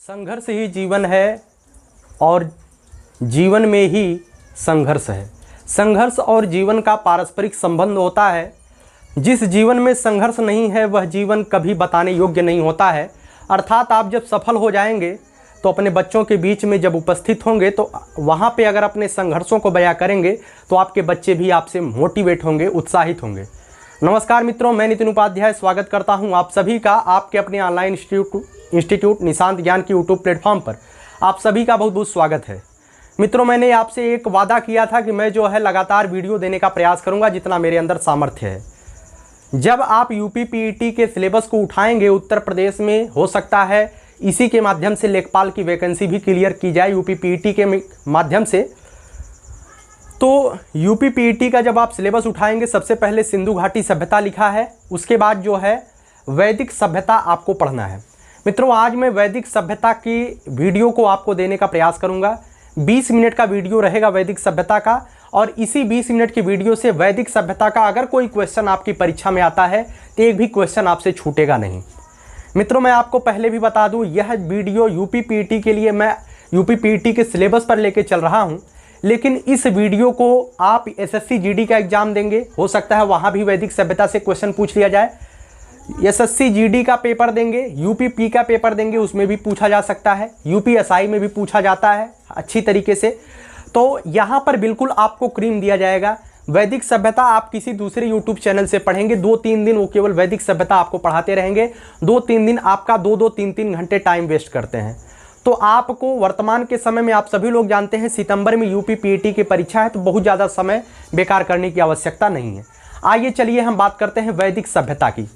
संघर्ष ही जीवन है और जीवन में ही संघर्ष है। संघर्ष और जीवन का पारस्परिक संबंध होता है। जिस जीवन में संघर्ष नहीं है वह जीवन कभी बताने योग्य नहीं होता है। अर्थात आप जब सफल हो जाएंगे तो अपने बच्चों के बीच में जब उपस्थित होंगे तो वहाँ पे अगर अपने संघर्षों को बयां करेंगे तो आपके बच्चे भी आपसे मोटिवेट होंगे, उत्साहित होंगे। नमस्कार मित्रों, मैं नितिन उपाध्याय स्वागत करता हूं आप सभी का आपके अपने ऑनलाइन इंस्टीट्यूट निशांत ज्ञान के यूट्यूब प्लेटफॉर्म पर। आप सभी का बहुत बहुत स्वागत है। मित्रों, मैंने आपसे एक वादा किया था कि मैं जो है लगातार वीडियो देने का प्रयास करूंगा जितना मेरे अंदर सामर्थ्य है। जब आप यूपी पीईटी के सिलेबस को उठाएंगे, उत्तर प्रदेश में हो सकता है इसी के माध्यम से लेखपाल की वैकेंसी भी क्लियर की जाए यूपी पीईटी के माध्यम से। तो यूपी पीईटी का जब आप सिलेबस उठाएंगे, सबसे पहले सिंधु घाटी सभ्यता लिखा है, उसके बाद जो है वैदिक सभ्यता आपको पढ़ना है। मित्रों, आज मैं वैदिक सभ्यता की वीडियो को आपको देने का प्रयास करूंगा। 20 मिनट का वीडियो रहेगा वैदिक सभ्यता का, और इसी 20 मिनट की वीडियो से वैदिक सभ्यता का अगर कोई क्वेश्चन आपकी परीक्षा में आता है तो एक भी क्वेश्चन आपसे छूटेगा नहीं। मित्रों, मैं आपको पहले भी बता दूं, यह वीडियो यूपी पीईटी के लिए मैं यूपी पीईटी के सिलेबस पर लेके चल रहा हूं, लेकिन इस वीडियो को आप एसएससी जीडी का एग्जाम देंगे, हो सकता है वहां भी वैदिक सभ्यता से क्वेश्चन पूछ लिया जाए। एसएससी जीडी का पेपर देंगे, यूपी का पेपर देंगे, उसमें भी पूछा जा सकता है, यूपीएसआई में भी पूछा जाता है अच्छी तरीके से। तो यहाँ पर बिल्कुल आपको क्रीम दिया जाएगा। वैदिक सभ्यता आप किसी दूसरे यूट्यूब चैनल से पढ़ेंगे, 2-3 दिन वो केवल वैदिक सभ्यता आपको पढ़ाते रहेंगे। 2-3 दिन आपका 2-2, 3-3 घंटे टाइम वेस्ट करते हैं। तो आपको वर्तमान के समय में, आप सभी लोग जानते हैं सितंबर में यूपी पीईटी की परीक्षा है, तो बहुत ज़्यादा समय बेकार करने की आवश्यकता नहीं है। आइए चलिए हम बात करते हैं वैदिक सभ्यता की।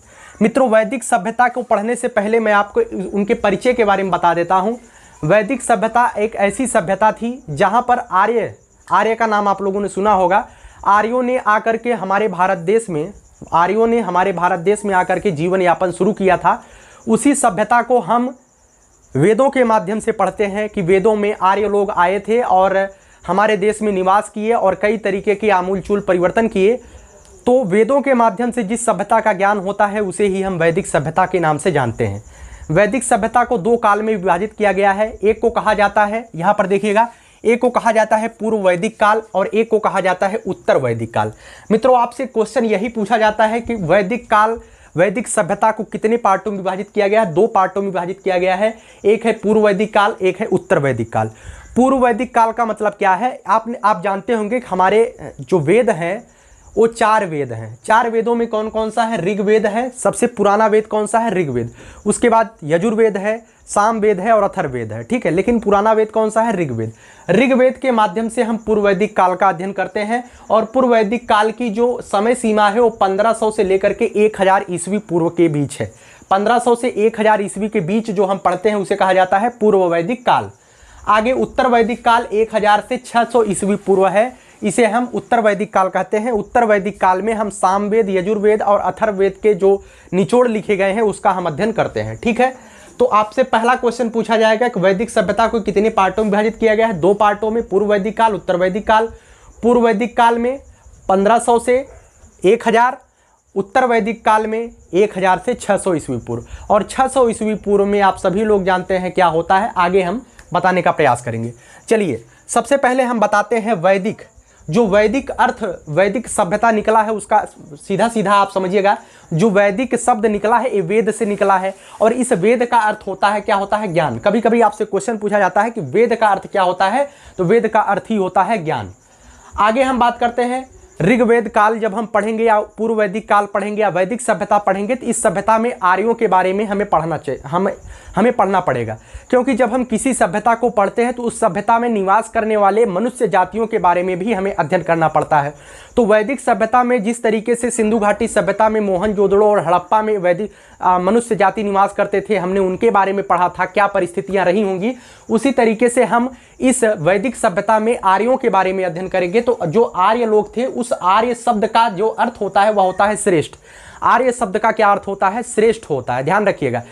मित्रों, वैदिक सभ्यता को पढ़ने से पहले मैं आपको उनके परिचय के बारे में बता देता हूँ। वैदिक सभ्यता एक ऐसी सभ्यता थी जहाँ पर आर्य का नाम आप लोगों ने सुना होगा। आर्यों ने आकर के हमारे भारत देश में आकर के जीवन यापन शुरू किया था। उसी सभ्यता को हम वेदों के माध्यम से पढ़ते हैं कि वेदों में आर्य लोग आए थे और हमारे देश में निवास किए और कई तरीके के आमूलचूल परिवर्तन किए। तो वेदों के माध्यम से जिस सभ्यता का ज्ञान होता है उसे ही हम वैदिक सभ्यता के नाम से जानते हैं। वैदिक सभ्यता को 2 काल में विभाजित किया गया है। एक को कहा जाता है, यहाँ पर देखिएगा, एक को कहा जाता है पूर्व वैदिक काल और एक को कहा जाता है उत्तर वैदिक काल। मित्रों, आपसे क्वेश्चन यही पूछा जाता है कि वैदिक सभ्यता को कितने पार्टों में विभाजित किया गया है? 2 पार्टों में विभाजित किया गया है। एक है पूर्व वैदिक काल, एक है उत्तर वैदिक काल। पूर्व वैदिक काल का मतलब क्या है? आप जानते होंगे कि हमारे जो वेद हैं वो 4 वेद हैं। 4 वेदों में कौन कौन सा है? ऋग्वेद है, सबसे पुराना वेद कौन सा है? ऋग्वेद। उसके बाद यजुर्वेद है, सामवेद है और अथर्ववेद है, ठीक है। लेकिन पुराना वेद कौन सा है? ऋग्वेद। ऋग्वेद के माध्यम से हम पूर्व वैदिक काल का अध्ययन करते हैं, और पूर्व वैदिक काल की जो समय सीमा है वो 1500 से लेकर के 1000 ईस्वी पूर्व के बीच है। 1500 से 1000 ईस्वी के बीच जो हम पढ़ते हैं उसे कहा जाता है पूर्व वैदिक काल। आगे उत्तर वैदिक काल 1000 से 600 ईस्वी पूर्व है, इसे हम उत्तर वैदिक काल कहते हैं। उत्तर वैदिक काल में हम सामवेद, यजुर्वेद और अथर्ववेद के जो निचोड़ लिखे गए हैं उसका हम अध्ययन करते हैं, ठीक है। तो आपसे पहला क्वेश्चन पूछा जाएगा कि वैदिक सभ्यता को कितने पार्टों में विभाजित किया गया है? 2 पार्टों में, पूर्व वैदिक काल, उत्तर वैदिक काल। पूर्व वैदिक काल में 1500 से 1000, उत्तर वैदिक काल में 1000 से 600 ईस्वी पूर्व। और 600 ईस्वी पूर्व में आप सभी लोग जानते हैं क्या होता है, आगे हम बताने का प्रयास करेंगे। चलिए, सबसे पहले हम बताते हैं वैदिक। जो वैदिक अर्थ, वैदिक सभ्यता निकला है उसका सीधा आप समझिएगा, जो वैदिक शब्द निकला है ये वेद से निकला है, और इस वेद का अर्थ होता है, क्या होता है? ज्ञान। कभी कभी आपसे क्वेश्चन पूछा जाता है कि वेद का अर्थ क्या होता है, तो वेद का अर्थ ही होता है ज्ञान। आगे हम बात करते हैं ऋग्वेद काल। जब हम पढ़ेंगे या पूर्व वैदिक काल पढ़ेंगे या वैदिक सभ्यता पढ़ेंगे तो इस सभ्यता में आर्यों के बारे में हमें पढ़ना चाहिए, हमें पढ़ना पड़ेगा, क्योंकि जब हम किसी सभ्यता को पढ़ते हैं तो उस सभ्यता में निवास करने वाले मनुष्य जातियों के बारे में भी हमें अध्ययन करना पड़ता है। तो वैदिक सभ्यता में जिस तरीके से सिंधु घाटी सभ्यता में मोहनजोदड़ो और हड़प्पा में वैदिक मनुष्य जाति निवास करते थे, हमने उनके बारे में पढ़ा था, क्या परिस्थितियां रही होंगी, उसी तरीके से हम इस वैदिक सभ्यता में आर्यों के बारे में अध्ययन करेंगे। तो जो आर्य लोग थे, उस आर्य शब्द का जो अर्थ होता है वह होता है श्रेष्ठ। आर्य शब्द का क्या अर्थ होता है? श्रेष्ठ होता है, ध्यान रखिएगा।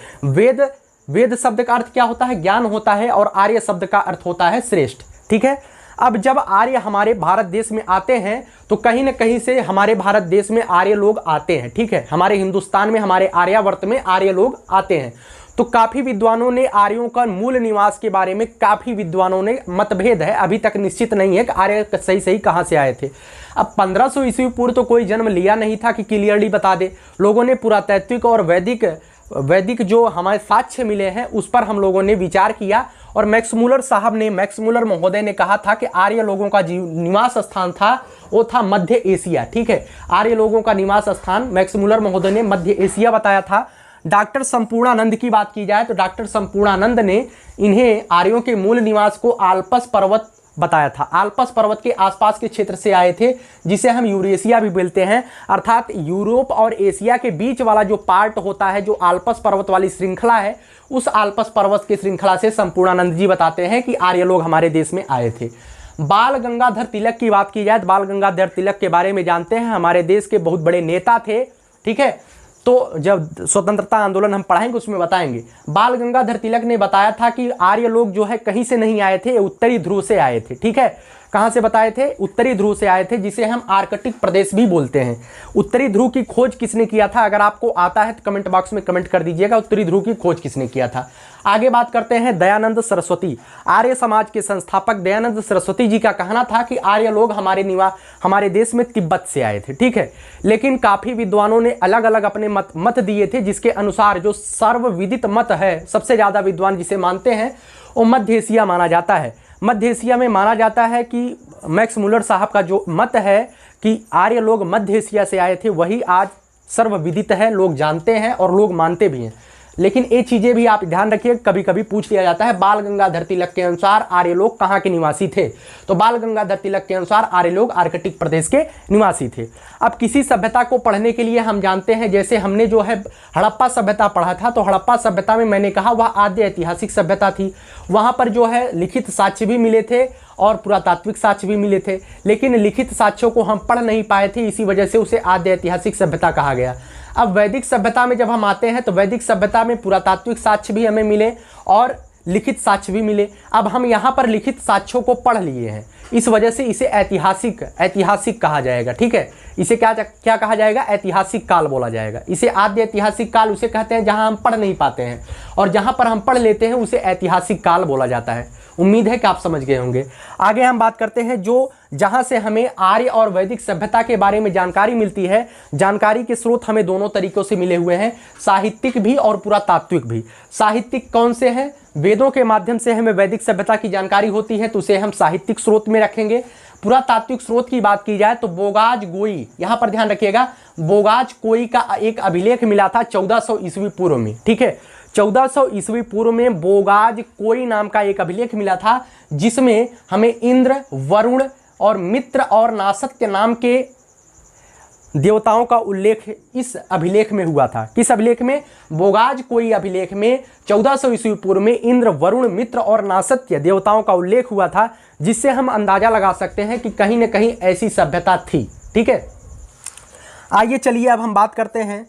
वेद शब्द का अर्थ क्या होता है? ज्ञान होता है, और आर्य शब्द का अर्थ होता है श्रेष्ठ, ठीक है। अब जब आर्य हमारे भारत देश में आते हैं तो कहीं न कहीं से हमारे भारत देश में आर्य लोग आते हैं, ठीक है। हमारे हिंदुस्तान में, हमारे आर्यावर्त में आर्य लोग आते हैं। तो काफ़ी विद्वानों ने आर्यों का मूल निवास के बारे में काफ़ी विद्वानों ने मतभेद है, अभी तक निश्चित नहीं है कि आर्य सही कहाँ से आए थे। अब 1500 ईस्वी पूर्व तो कोई जन्म लिया नहीं था कि क्लियरली बता दे। लोगों ने पुरातात्विक और वैदिक जो हमारे साक्ष्य मिले हैं उस पर हम लोगों ने विचार किया, और मैक्स मूलर महोदय ने कहा था कि आर्य लोगों का निवास स्थान था वो था मध्य एशिया। ठीक है, आर्य लोगों का निवास स्थान मैक्स मूलर महोदय ने मध्य एशिया बताया था। डॉक्टर संपूर्णानंद की बात की जाए तो डॉक्टर संपूर्णानंद ने इन्हें आर्यों के मूल निवास को आल्पस पर्वत बताया था। आल्पस पर्वत के आसपास के क्षेत्र से आए थे, जिसे हम यूरेशिया भी बोलते हैं, अर्थात यूरोप और एशिया के बीच वाला जो पार्ट होता है, जो आल्पस पर्वत वाली श्रृंखला है, उस आल्पस पर्वत की श्रृंखला से संपूर्णानंद जी बताते हैं कि आर्य लोग हमारे देश में आए थे। बाल गंगाधर तिलक की बात की जाए तो बाल गंगाधर तिलक के बारे में जानते हैं, हमारे देश के बहुत बड़े नेता थे। ठीक है, तो जब स्वतंत्रता आंदोलन हम पढ़ाएंगे उसमें बताएंगे। बाल गंगाधर तिलक ने बताया था कि आर्य लोग जो है कहीं से नहीं आए थे, उत्तरी ध्रुव से आए थे। ठीक है, कहाँ से बताए थे? उत्तरी ध्रुव से आए थे, जिसे हम आर्कटिक प्रदेश भी बोलते हैं। उत्तरी ध्रुव की खोज किसने किया था? अगर आपको आता है तो कमेंट बॉक्स में कमेंट कर दीजिएगा, उत्तरी ध्रुव की खोज किसने किया था। आगे बात करते हैं दयानंद सरस्वती। आर्य समाज के संस्थापक दयानंद सरस्वती जी का कहना था कि आर्य लोग हमारे देश में तिब्बत से आए थे। ठीक है, लेकिन काफ़ी विद्वानों ने अलग अलग अपने मत दिए थे, जिसके अनुसार जो सर्वविदित मत है, सबसे ज़्यादा विद्वान जिसे मानते हैं वो मध्य एशिया माना जाता है। मध्य एशिया में माना जाता है कि मैक्स मूलर साहब का जो मत है कि आर्य लोग मध्य एशिया से आए थे, वही आज सर्वविदित है, लोग जानते हैं और लोग मानते भी हैं। लेकिन ये चीज़ें भी आप ध्यान रखिए, कभी कभी पूछ लिया जाता है बाल गंगाधर तिलक के अनुसार आर्य लोग कहाँ के निवासी थे। तो बाल गंगाधर तिलक के अनुसार आर्य लोग आर्कटिक प्रदेश के निवासी थे। अब किसी सभ्यता को पढ़ने के लिए हम जानते हैं, जैसे हमने जो है हड़प्पा सभ्यता पढ़ा था, तो हड़प्पा सभ्यता में मैंने कहा वह आद्य ऐतिहासिक सभ्यता थी। वहाँ पर जो है लिखित साक्ष्य भी मिले थे और पुरातात्विक साक्ष्य भी मिले थे, लेकिन लिखित साक्ष्यों को हम पढ़ नहीं पाए थे, इसी वजह से उसे आद्य ऐतिहासिक सभ्यता कहा गया। अब वैदिक सभ्यता में जब हम आते हैं तो वैदिक सभ्यता में पुरातात्विक साक्ष्य भी हमें मिले और लिखित साक्ष्य भी मिले। अब हम यहाँ पर लिखित साक्ष्यों को पढ़ लिए हैं, इस वजह से इसे ऐतिहासिक कहा जाएगा। ठीक है, इसे क्या कहा जाएगा? ऐतिहासिक काल बोला जाएगा। इसे आद्य ऐतिहासिक काल उसे कहते हैं जहाँ हम पढ़ नहीं पाते हैं, और जहाँ पर हम पढ़ लेते हैं उसे ऐतिहासिक काल बोला जाता है। उम्मीद है कि आप समझ गए होंगे। आगे हम बात करते हैं जहाँ से हमें आर्य और वैदिक सभ्यता के बारे में जानकारी मिलती है। जानकारी के स्रोत हमें दोनों तरीकों से मिले हुए हैं, साहित्यिक भी और पुरातात्विक भी। साहित्यिक कौन से हैं? वेदों के माध्यम से हमें वैदिक सभ्यता की जानकारी होती है, तो उसे हम साहित्यिक स्रोत में रखेंगे। पुरातात्विक स्रोत की बात की जाए तो बोगाज गोई, यहाँ पर ध्यान रखिएगा, बोगाज कोई का एक अभिलेख मिला था 1400 ईस्वी पूर्व में। ठीक है, 1400 ईस्वी पूर्व में बोगाज कोई नाम का एक अभिलेख मिला था, जिसमें हमें इंद्र, वरुण और मित्र और नासत्य नाम के देवताओं का उल्लेख इस अभिलेख में हुआ था। किस अभिलेख में? बोगाज कोई अभिलेख में 1400 ईस्वी पूर्व में इंद्र, वरुण, मित्र और नासत्य देवताओं का उल्लेख हुआ था, जिससे हम अंदाजा लगा सकते हैं कि कहीं न कहीं ऐसी सभ्यता थी। ठीक है, आइए चलिए अब हम बात करते हैं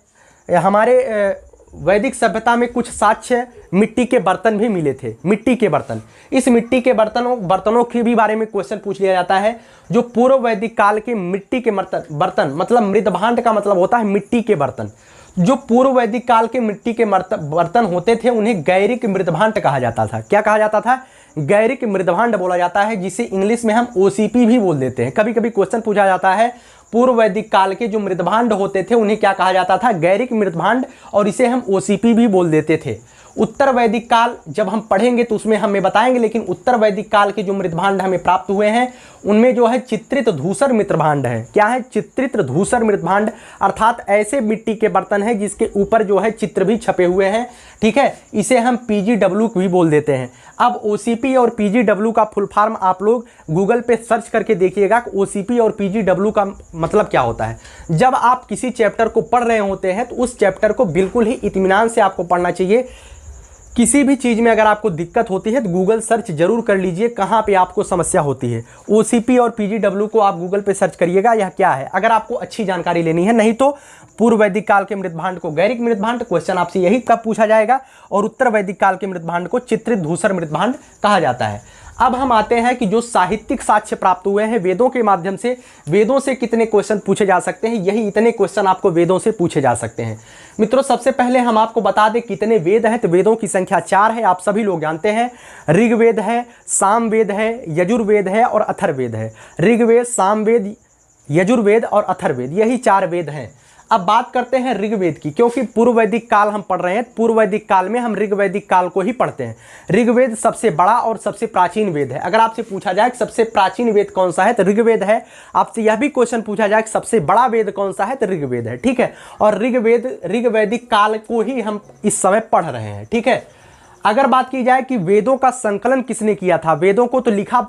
हमारे वैदिक सभ्यता में कुछ साक्ष्य मिट्टी के बर्तन भी मिले थे। मिट्टी के बर्तन, इस मिट्टी के बर्तनों के भी बारे में क्वेश्चन पूछ लिया जाता है। जो पूर्व वैदिक काल के मिट्टी के बर्तन मतलब मृदभांड का मतलब होता है मिट्टी के बर्तन। जो पूर्व वैदिक काल के मिट्टी के बर्तन होते थे उन्हें गैरिक मृदभांड कहा जाता था। क्या कहा जाता था? गैरिक मृदभांड बोला जाता है, जिसे इंग्लिश में हम OCP भी बोल देते हैं। कभी कभी क्वेश्चन पूछा जाता है पूर्व वैदिक काल के जो मृदभांड होते थे उन्हें क्या कहा जाता था? गैरिक मृदभांड, और इसे हम OCP भी बोल देते थे। उत्तर वैदिक काल जब हम पढ़ेंगे तो उसमें हमें बताएंगे, लेकिन उत्तर वैदिक काल के जो मृदभांड हमें प्राप्त हुए हैं उनमें जो है चित्रित धूसर मृदभांड है। क्या है? चित्रित धूसर मृदभांड, अर्थात ऐसे मिट्टी के बर्तन हैं जिसके ऊपर जो है चित्र भी छपे हुए हैं। ठीक है, इसे हम PGW भी बोल देते हैं। अब OCP और PGW का फुल फॉर्म आप लोग गूगल पे सर्च करके देखिएगा कि OCP और PGW का मतलब क्या होता है। जब आप किसी चैप्टर को पढ़ रहे होते हैं तो उस चैप्टर को बिल्कुल ही इत्मीनान से आपको पढ़ना चाहिए। किसी भी चीज़ में अगर आपको दिक्कत होती है तो गूगल सर्च जरूर कर लीजिए कहाँ पे आपको समस्या होती है। OCP और PGW को आप गूगल पे सर्च करिएगा यह क्या है, अगर आपको अच्छी जानकारी लेनी है। नहीं तो पूर्व वैदिक काल के मृदभांड को गैरिक मृदभांड, क्वेश्चन आपसे यही कब पूछा जाएगा, और उत्तर वैदिक काल के मृदभांड को चित्रित धूसर मृदभांड कहा जाता है। अब हम आते हैं कि जो साहित्यिक साक्ष्य प्राप्त हुए हैं वेदों के माध्यम से, वेदों से कितने क्वेश्चन पूछे जा सकते हैं, यही इतने क्वेश्चन आपको वेदों से पूछे जा सकते हैं। मित्रों सबसे पहले हम आपको बता दें कितने वेद हैं, तो वेदों की संख्या 4 है, आप सभी लोग जानते हैं। ऋग्वेद है, सामवेद है, यजुर्वेद है और अथर्ववेद है। ऋग्वेद, सामवेद, यजुर्वेद और अथर्ववेद, यही 4 वेद हैं। अब बात करते हैं ऋग्वेद की, क्योंकि पूर्व वैदिक काल हम पढ़ रहे हैं, पूर्व वैदिक काल में हम ऋग्वैदिक काल को ही पढ़ते हैं। ऋग्वेद सबसे बड़ा और सबसे प्राचीन वेद है। अगर आपसे पूछा जाए कि सबसे प्राचीन वेद कौन सा है, तो ऋग्वेद है। आपसे यह भी क्वेश्चन पूछा जाए कि सबसे बड़ा वेद कौन सा है, तो ऋग्वेद है। ठीक है, और ऋग्वैदिक काल को ही हम इस समय पढ़ रहे हैं। ठीक है, अगर बात की जाए कि वेदों का संकलन किसने किया था, वेदों को तो लिखा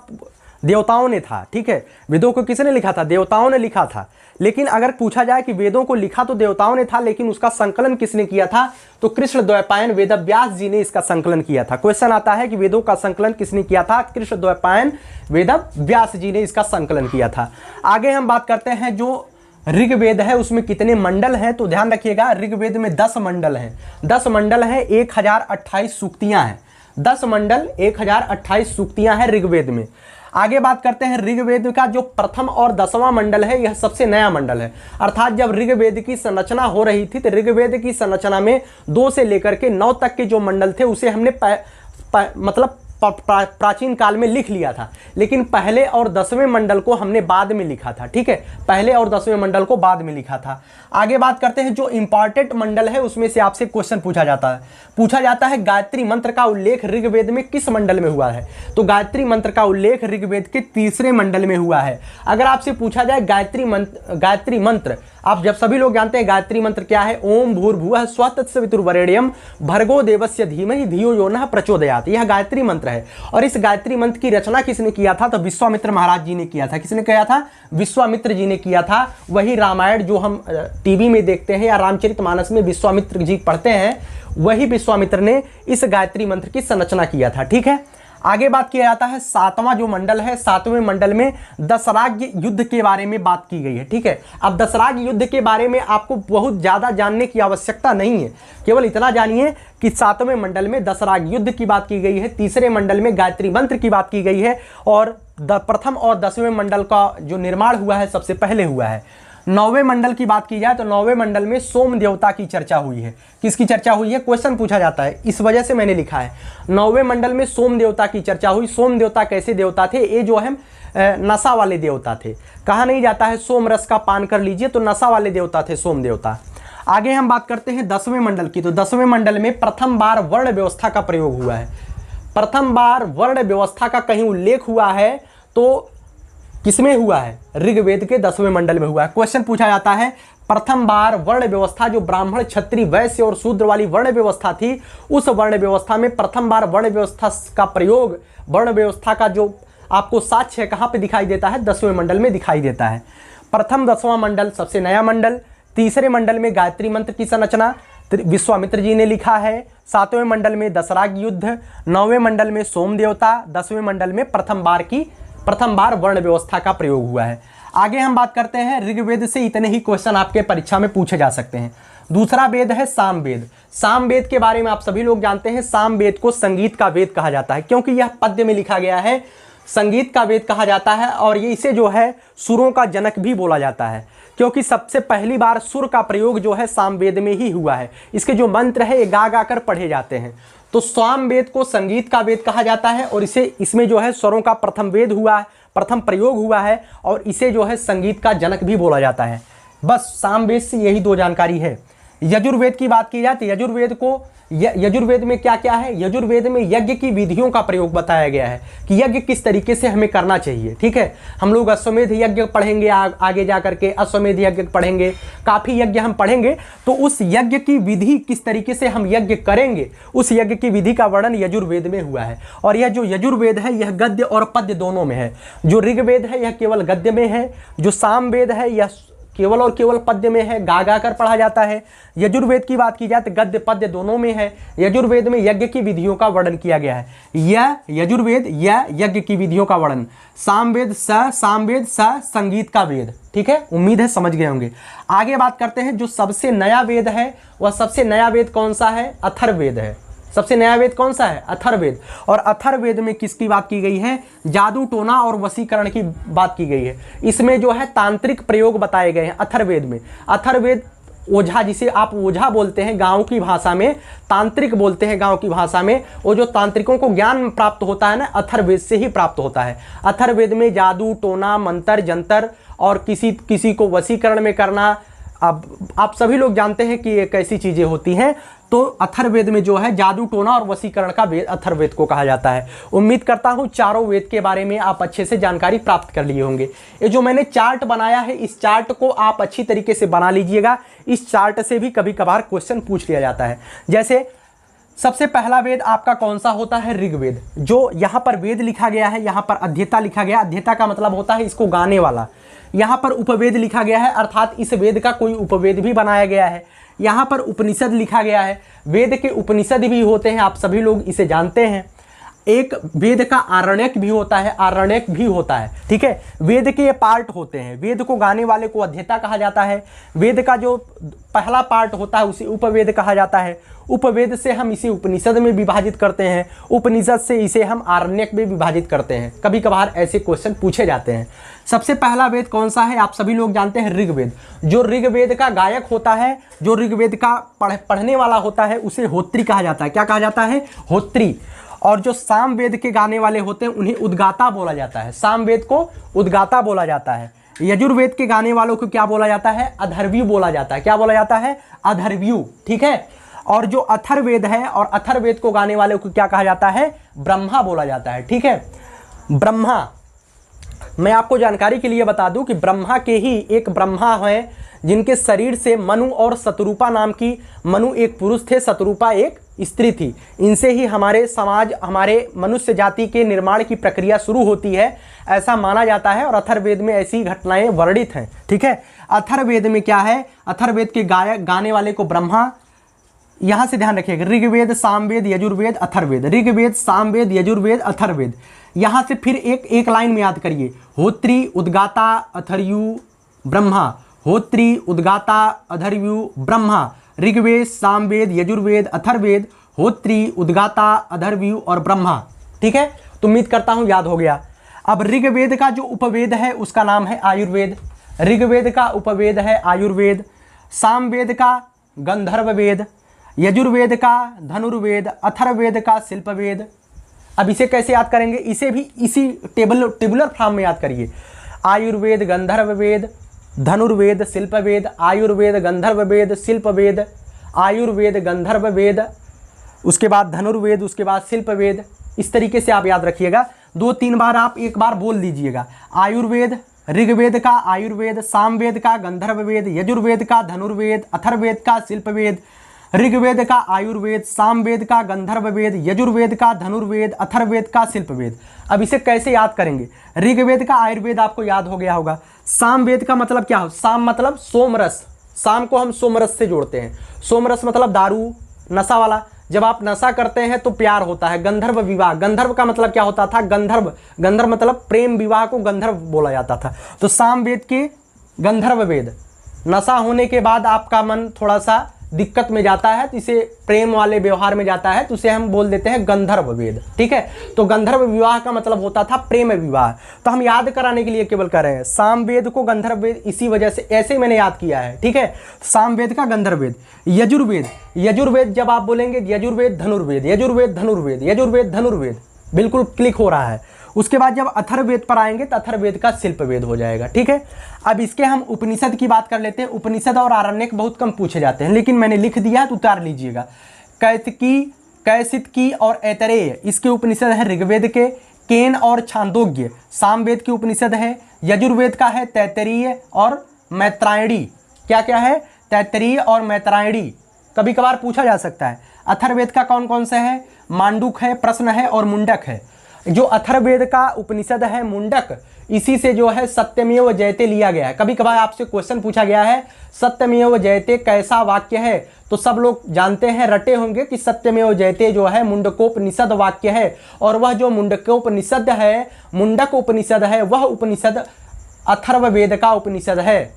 देवताओं ने था। ठीक है, वेदों को किसने लिखा था, देवताओं ने लिखा था। लेकिन अगर पूछा जाए कि वेदों को लिखा तो देवताओं ने था, लेकिन उसका संकलन किसने किया था, तो कृष्णद्वैपायन वेदव्यास जी ने इसका संकलन किया था। क्वेश्चन आता है कि वेदों का संकलन किसने किया था, कृष्णद्वैपायन वेदव्यास जी ने इसका संकलन किया था। आगे हम बात करते हैं जो ऋग्वेद है उसमें कितने मंडल हैं, तो ध्यान रखिएगा ऋग्वेद में 10 मंडल हैं। 10 मंडल हैं, 1028 सूक्तियां हैं। 10 मंडल 1028 सूक्तियां हैं ऋग्वेद में। आगे बात करते हैं ऋग्वेद का जो प्रथम और 10वां मंडल है, यह सबसे नया मंडल है। अर्थात जब ऋग्वेद की संरचना हो रही थी तो ऋग्वेद की संरचना में 2 से लेकर के 9 तक के जो मंडल थे उसे हमने मतलब प्राचीन काल में लिख लिया था, लेकिन पहले और 10वें मंडल को हमने बाद में लिखा था। ठीक है, पहले और 10वें मंडल को बाद में लिखा था। आगे बात करते हैं जो इंपॉर्टेंट मंडल है उसमें से आपसे क्वेश्चन पूछा जाता है गायत्री मंत्र का उल्लेख ऋग्वेद में किस मंडल में हुआ है, तो गायत्री मंत्र का उल्लेख ऋग्वेद के 3रे मंडल में हुआ है। अगर आपसे पूछा जाए गायत्री मंत्र, आप जब सभी लोग जानते हैं गायत्री मंत्र क्या है, ओम भूर्भुवः स्वः तत्सवितुर्वरेण्यं भर्गो देवस्य धीमहि धियो यो नः प्रचोदयात्, यह गायत्री मंत्र है। और इस गायत्री मंत्र की रचना किसने किया था, तो विश्वामित्र महाराज जी ने किया था। किसने किया था, विश्वामित्र जी ने किया था। वही रामायण जो हम टीवी में देखते हैं या रामचरितमानस में विश्वामित्र जी पढ़ते हैं, वही विश्वामित्र ने इस गायत्री मंत्र की संरचना किया था। ठीक है, आगे बात किया जाता है 7वां जो मंडल है, 7वें मंडल में दशराज्य युद्ध के बारे में बात की गई है। ठीक है, अब दशराज्य युद्ध के बारे में आपको बहुत ज़्यादा जानने की आवश्यकता नहीं है, केवल इतना जानिए कि 7वें मंडल में दशराज्य युद्ध की बात की गई है, 3रे मंडल में गायत्री मंत्र की बात की गई है, और प्रथम और 10वें मंडल का जो निर्माण हुआ है सबसे पहले हुआ है। 9वें मंडल की बात की जाए तो 9वें मंडल में सोम देवता की चर्चा हुई है। किसकी चर्चा हुई है, क्वेश्चन पूछा जाता है, इस वजह से मैंने लिखा है। 9वें मंडल में सोम देवता की चर्चा हुई। सोम देवता कैसे देवता थे, ये जो है नशा वाले देवता थे। कहा नहीं जाता है सोम रस का पान कर लीजिए, तो नशा वाले देवता थे सोम देवता। आगे हम बात करते हैं 10वें मंडल की, तो 10वें मंडल में प्रथम बार वर्ण व्यवस्था का प्रयोग हुआ है। प्रथम बार वर्ण व्यवस्था का कहीं उल्लेख हुआ है तो किसमें हुआ है, ऋग्वेद के 10वें मंडल में हुआ है। क्वेश्चन पूछा जाता है प्रथम बार वर्ण व्यवस्था जो ब्राह्मण क्षत्रिय वैश्य और शूद्र वाली वर्ण व्यवस्था थी, उस वर्ण व्यवस्था में प्रथम बार वर्ण व्यवस्था का प्रयोग, वर्ण व्यवस्था का जो आपको साक्ष्य है कहाँ पे दिखाई देता है, 10वें मंडल में दिखाई देता है। प्रथम 10वां मंडल सबसे नया मंडल। 3रे मंडल में गायत्री मंत्र की संरचना विश्वामित्र जी ने लिखा है। 7वें मंडल में दशराज्य युद्ध। 9वें मंडल में सोम देवता। 10वें मंडल में प्रथम बार वर्ण व्यवस्था का प्रयोग हुआ है। आगे हम बात करते हैं ऋग्वेद से इतने ही क्वेश्चन आपके परीक्षा में पूछे जा सकते हैं। दूसरा वेद है सामवेद। सामवेद के बारे में आप सभी लोग जानते हैं, सामवेद को संगीत का वेद कहा जाता है, क्योंकि यह पद्य में लिखा गया है। संगीत का वेद कहा जाता है और ये इसे जो है सुरों का जनक भी बोला जाता है, क्योंकि सबसे पहली बार सुर का प्रयोग जो है सामवेद में ही हुआ है। इसके जो मंत्र है ये गा गा कर पढ़े जाते हैं। तो सामवेद को संगीत का वेद कहा जाता है और इसमें जो है स्वरों का प्रथम वेद हुआ है, प्रथम प्रयोग हुआ है, और इसे जो है संगीत का जनक भी बोला जाता है। बस सामवेद से यही 2 जानकारी है। यजुर्वेद की बात की जाए तो यजुर्वेद में क्या क्या है, यजुर्वेद में यज्ञ की विधियों का प्रयोग बताया गया है कि यज्ञ किस तरीके से हमें करना चाहिए। ठीक है, हम लोग अश्वमेध यज्ञ पढ़ेंगे, आगे जा करके अश्वमेध यज्ञ पढ़ेंगे, काफ़ी यज्ञ हम पढ़ेंगे। तो उस यज्ञ की विधि किस तरीके से हम यज्ञ करेंगे, उस यज्ञ की विधि का वर्णन यजुर्वेद में हुआ है। और यह जो यजुर्वेद है यह गद्य और पद्य दोनों में है। जो ऋग्वेद है यह केवल गद्य में है, जो सामवेद है यह केवल और केवल पद्य में है, गा गा कर पढ़ा जाता है। यजुर्वेद की बात की जाए तो गद्य पद्य दोनों में है। यजुर्वेद में यज्ञ की विधियों का वर्णन किया गया है। यह यजुर्वेद यह यज्ञ की विधियों का वर्णन, सामवेद स संगीत का वेद। ठीक है, उम्मीद है समझ गए होंगे। आगे बात करते हैं जो सबसे नया वेद है, वह सबसे नया वेद कौन सा है, अथर्ववेद है। सबसे नया वेद कौन सा है? अथर्ववेद। और अथर्ववेद में किसकी बात की गई है? जादू टोना और वशीकरण की बात की गई है। इसमें जो है तांत्रिक प्रयोग बताए गए हैं अथर्ववेद में। अथर्ववेद ओझा, जिसे आप ओझा बोलते हैं गांव की भाषा में, तांत्रिक बोलते हैं गांव की भाषा में, वो जो तांत्रिकों को ज्ञान प्राप्त होता है ना, अथर्ववेद से ही प्राप्त होता है। अथर्ववेद में जादू टोना मंत्र जंतर और किसी को वशीकरण में करना, अब आप सभी लोग जानते हैं कि ये कैसी चीज़ें होती हैं। तो अथर्ववेद में जो है जादू टोना और वशीकरण का वेद अथर्ववेद को कहा जाता है। उम्मीद करता हूँ चारों वेद के बारे में आप अच्छे से जानकारी प्राप्त कर लिए होंगे। ये जो मैंने चार्ट बनाया है, इस चार्ट को आप अच्छी तरीके से बना लीजिएगा। इस चार्ट से भी कभी कभार क्वेश्चन पूछ लिया जाता है। जैसे सबसे पहला वेद आपका कौन सा होता है? ऋग्वेद। जो यहाँ पर वेद लिखा गया है, यहाँ पर अध्येता लिखा गया। अध्येता का मतलब होता है इसको गाने वाला। यहाँ पर उपवेद लिखा गया है, अर्थात इस वेद का कोई उपवेद भी बनाया गया है। यहाँ पर उपनिषद लिखा गया है। वेद के उपनिषद भी होते हैं, आप सभी लोग इसे जानते हैं। एक वेद का आरण्यक भी होता है, आरण्यक भी होता है, ठीक है। वेद के ये पार्ट होते हैं। वेद को गाने वाले को अध्येता कहा जाता है। वेद का जो पहला पार्ट होता है उसे उपवेद कहा जाता है। उपवेद से हम इसे उपनिषद में विभाजित करते हैं। उपनिषद से इसे हम आरण्यक में विभाजित करते हैं। कभी कभार ऐसे क्वेश्चन पूछे जाते हैं। सबसे पहला वेद कौन सा है? आप सभी लोग जानते हैं ऋग्वेद। जो ऋग्वेद का गायक होता है, जो ऋग्वेद का पढ़ने वाला होता है, उसे होत्री कहा जाता है। क्या कहा जाता है? होत्री। और जो सामवेद के गाने वाले होते हैं उन्हें उद्गाता बोला जाता है। सामवेद को उद्गाता बोला जाता है। यजुर्वेद के गाने वालों को क्या बोला जाता है? अधर्व्यू बोला जाता है। क्या बोला जाता है? अधर्व्यू, ठीक है। और जो अथर्ववेद है, और अथर्ववेद को गाने वाले को क्या कहा जाता है? ब्रह्मा बोला जाता है, ठीक है। ब्रह्मा, मैं आपको जानकारी के लिए बता दूं कि ब्रह्मा के ही एक ब्रह्मा है जिनके शरीर से मनु और शतरूपा नाम की, मनु एक पुरुष थे, शतरूपा एक स्त्री थी। इनसे ही हमारे समाज, हमारे मनुष्य जाति के निर्माण की प्रक्रिया शुरू होती है, ऐसा माना जाता है। और अथर्ववेद में ऐसी घटनाएं वर्णित हैं, ठीक है। अथर्ववेद में क्या है? अथर्ववेद के गाने वाले को ब्रह्मा, यहां से ध्यान रखिएगा, ऋग्वेद सामवेद यजुर्वेद अथर्ववेद, ऋग्वेद सामवेद यजुर्वेद अथर्ववेद। यहां से फिर एक लाइन में याद करिए, होत्री उद्गाता अथर्व्यू ब्रह्मा, होत्री उद्गाता अथर्व्यू ब्रह्मा। ऋग्वेद सामवेद यजुर्वेद अथर्ववेद, होत्री उद्गाता अथर्व्यू और ब्रह्मा, ठीक है। तो उम्मीद करता हूं याद हो गया। अब ऋग्वेद का जो उपवेद है उसका नाम है आयुर्वेद। ऋग्वेद का उपवेद है आयुर्वेद। सामवेद का गंधर्व वेद, यजुर्वेद का धनुर्वेद, अथर्ववेद का शिल्पवेद। अब इसे कैसे याद करेंगे? इसे भी इसी टेबुलर फॉर्म में याद करिए। आयुर्वेद गंधर्व वेद, धनुर्वेद शिल्पवेद, आयुर्वेद गंधर्व वेद शिल्पवेद, आयुर्वेद गंधर्व वेद, उसके बाद धनुर्वेद, उसके बाद शिल्पवेद। इस तरीके से आप याद रखिएगा। 2-3 बार आप एक बार बोल दीजिएगा। आयुर्वेद, ऋग्वेद का आयुर्वेद, सामवेद का गंधर्व वेद, यजुर्वेद का धनुर्वेद, अथर्ववेद का शिल्पवेद, ऋग्वेद का आयुर्वेद, सामवेद का गंधर्व वेद, यजुर्वेद का धनुर्वेद, अथर्ववेद का शिल्पवेद। अब इसे कैसे याद करेंगे? ऋग्वेद का आयुर्वेद आपको याद हो गया होगा। सामवेद का मतलब क्या हो? साम मतलब सोमरस। शाम को हम सोमरस से जोड़ते हैं। सोमरस मतलब दारू, नशा वाला। जब आप नशा करते हैं तो प्यार होता है। गंधर्व विवाह, गंधर्व का मतलब क्या होता था? गंधर्व, गंधर्व मतलब प्रेम, विवाह को गंधर्व बोला जाता था। तो सामवेद के गंधर्व वेद। नशा होने के बाद आपका मन थोड़ा सा दिक्कत में जाता है तो इसे प्रेम वाले व्यवहार में जाता है, तो उसे हम बोल देते हैं गंधर्व वेद, ठीक है। तो गंधर्व विवाह का मतलब होता था प्रेम विवाह। तो हम याद कराने के लिए केवल कर रहे हैं सामवेद को गंधर्व वेद, इसी वजह से ऐसे मैंने याद किया है, ठीक है। सामवेद का गंधर्व वेद। यजुर्वेद, यजुर्वेद जब आप बोलेंगे यजुर्वेद धनुर्वेद, यजुर्वेद धनुर्वेद, यजुर्वेद धनुर्वेद, बिल्कुल क्लिक हो रहा है। उसके बाद जब अथर्ववेद पर आएंगे तो अथर्ववेद का शिल्पवेद हो जाएगा, ठीक है। अब इसके हम उपनिषद की बात कर लेते हैं। उपनिषद और आरण्यक बहुत कम पूछे जाते हैं, लेकिन मैंने लिख दिया है तो उतार लीजिएगा। कैतकी, कैसितकी और ऐतरेय इसके उपनिषद है ऋग्वेद के। केन और छांदोग्य सामवेद के उपनिषद है। यजुर्वेद का है तैत्तरीय और मैत्रायणी। क्या क्या है? तैत्तरीय और मैत्रायणी, कभी कभार पूछा जा सकता है। अथर्ववेद का कौन कौन सा है? मांडुक है, प्रश्न है और मुंडक है। जो अथर्ववेद का उपनिषद है मुंडक, इसी से जो है सत्यमेव जयते लिया गया है। कभी कभार आपसे क्वेश्चन पूछा गया है सत्यमेव जयते कैसा वाक्य है, तो सब लोग जानते हैं, रटे होंगे कि सत्यमेव जयते जो है मुंडकोपनिषद वाक्य है। और वह जो मुंडकोपनिषद है, मुंडक उपनिषद है, वह उपनिषद अथर्ववेद का उपनिषद है।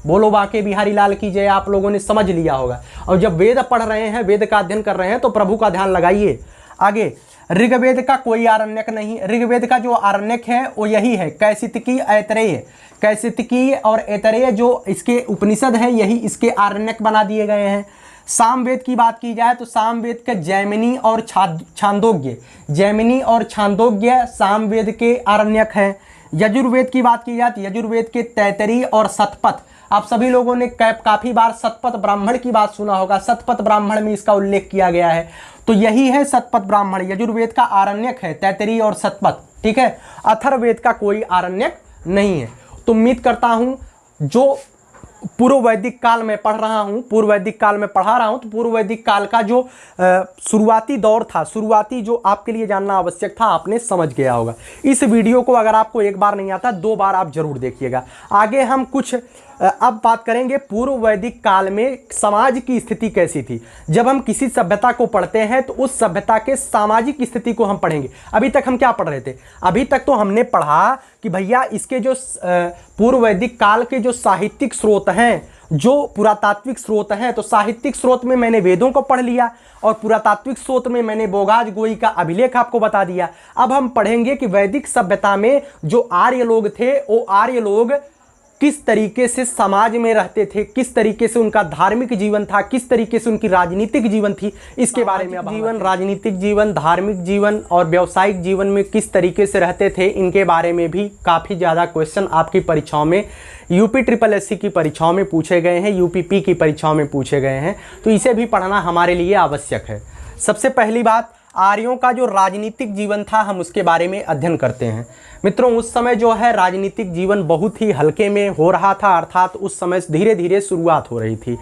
बोलो बांके बिहारी लाल की जय, आप लोगों ने समझ लिया होगा। और जब वेद पढ़ रहे हैं, वेद का अध्ययन कर रहे हैं, तो प्रभु का ध्यान लगाइए। आगे, ऋग्वेद का कोई आरण्यक नहीं। ऋग्वेद का जो आरण्यक है वो यही है, कैसितकी, ऐतरेय। कैसितकी और ऐतरेय जो इसके उपनिषद है, यही इसके आरण्यक बना दिए गए हैं। सामवेद की बात की जाए तो सामवेद के जैमिनी और छांदोग्य, जैमिनी और छांदोग्य सामवेद के आरण्यक हैं। यजुर्वेद की बात की जाए तो यजुर्वेद के तैतरी और शतपथ, आप सभी लोगों ने काफ़ी बार शतपथ ब्राह्मण की बात सुना होगा, शतपथ ब्राह्मण में इसका उल्लेख किया गया है। तो यही है शतपथ ब्राह्मण, यजुर्वेद का आरण्यक है तैतरी और शतपथ, ठीक है। अथर्ववेद का कोई आरण्यक नहीं है। तो उम्मीद करता हूँ जो पूर्व वैदिक काल में पढ़ रहा हूँ, पूर्व वैदिक काल में पढ़ा रहा हूँ, तो पूर्व वैदिक काल का जो शुरुआती दौर था, शुरुआती जो आपके लिए जानना आवश्यक था, आपने समझ गया होगा। इस वीडियो को अगर आपको एक बार नहीं आता, 2 बार आप जरूर देखिएगा। आगे हम कुछ अब बात करेंगे पूर्व वैदिक काल में समाज की स्थिति कैसी थी। जब हम किसी सभ्यता को पढ़ते हैं तो उस सभ्यता के सामाजिक स्थिति को हम पढ़ेंगे। अभी तक हम क्या पढ़ रहे थे? अभी तक तो हमने पढ़ा कि भैया इसके जो पूर्व वैदिक काल के जो साहित्यिक स्रोत हैं, जो पुरातात्विक स्रोत हैं, तो साहित्यिक स्रोत में मैंने वेदों को पढ़ लिया और पुरातात्विक स्रोत में मैंने बोगाज गोई का अभिलेख आपको बता दिया। अब हम पढ़ेंगे कि वैदिक सभ्यता में जो आर्य लोग थे, वो आर्य लोग किस तरीके से समाज में रहते थे, किस तरीके से उनका धार्मिक जीवन था, किस तरीके से उनकी राजनीतिक जीवन थी, इसके बारे में। जीवन, राजनीतिक जीवन, धार्मिक जीवन और व्यावसायिक जीवन में किस तरीके से रहते थे, इनके बारे में भी काफ़ी ज़्यादा क्वेश्चन आपकी परीक्षाओं में, UPSSC की परीक्षाओं में पूछे गए हैं, UPP की परीक्षाओं में पूछे गए हैं। तो इसे भी पढ़ना हमारे लिए आवश्यक है। सबसे पहली बात, आर्यों का जो राजनीतिक जीवन था, हम उसके बारे में अध्ययन करते हैं। मित्रों, उस समय जो है राजनीतिक जीवन बहुत ही हल्के में हो रहा था, अर्थात उस समय धीरे धीरे शुरुआत हो रही थी।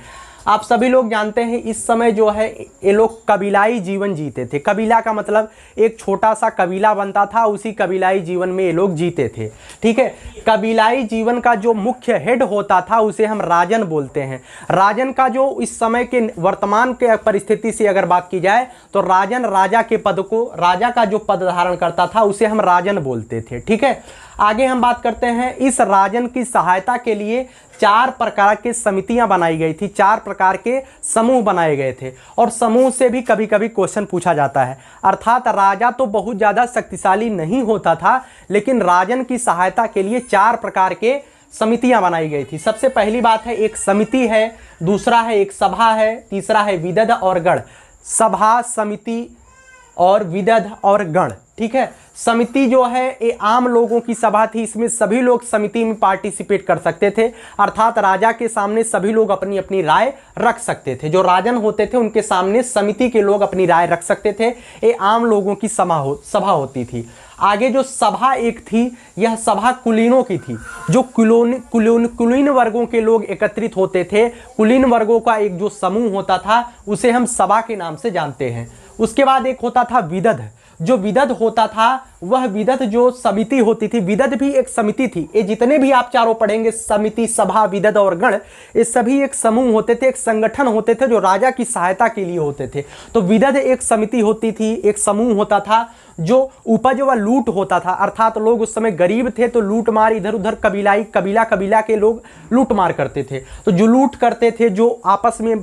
आप सभी लोग जानते हैं इस समय जो है ये लोग कबीलाई जीवन जीते थे। कबीला का मतलब एक छोटा सा कबीला बनता था, उसी कबीलाई जीवन में ये लोग जीते थे, ठीक है। कबीलाई जीवन का जो मुख्य हेड होता था उसे हम राजन बोलते हैं। राजन का जो इस समय के वर्तमान के परिस्थिति से अगर बात की जाए तो राजन राजा के पद को, राजा का जो पद धारण करता था उसे हम राजन बोलते थे, ठीक है। आगे हम बात करते हैं, इस राजन की सहायता के लिए 4 प्रकार के समितियां बनाई गई थी, 4 प्रकार के समूह बनाए गए थे और समूह से भी कभी कभी क्वेश्चन पूछा जाता है। अर्थात राजा तो बहुत ज़्यादा शक्तिशाली नहीं होता था, लेकिन राजन की सहायता के लिए 4 प्रकार के समितियां बनाई गई थी। सबसे पहली बात है, एक समिति है, दूसरा है एक सभा है, तीसरा है विदध और गण। सभा, समिति और विदध और गण, ठीक है। समिति जो है ये आम लोगों की सभा थी, इसमें सभी लोग समिति में पार्टिसिपेट कर सकते थे, अर्थात राजा के सामने सभी लोग अपनी अपनी राय रख सकते थे। जो राजन होते थे उनके सामने समिति के लोग अपनी राय रख सकते थे। ये आम लोगों की सभा होती थी। आगे जो सभा एक थी, यह सभा कुलीनों की थी, जो कुलीन वर्गों के लोग एकत्रित होते थे। कुलीन वर्गों का एक जो समूह होता था उसे हम सभा के नाम से जानते हैं। उसके बाद एक होता था विदध। जो विदध होता था वह विदध जो समिति होती थी, विदध भी एक समिति थी। ये जितने भी आप चारों पढ़ेंगे, समिति, सभा, विदध और गण, ये सभी एक समूह होते थे, एक संगठन होते थे जो राजा की सहायता के लिए होते थे। तो विदध एक समिति होती थी, एक समूह होता था। जो उपज व लूट होता था, अर्थात लोग उस समय गरीब थे तो लूट मार, इधर उधर कबीला के लोग लूट मार करते थे। तो जो लूट करते थे, जो आपस में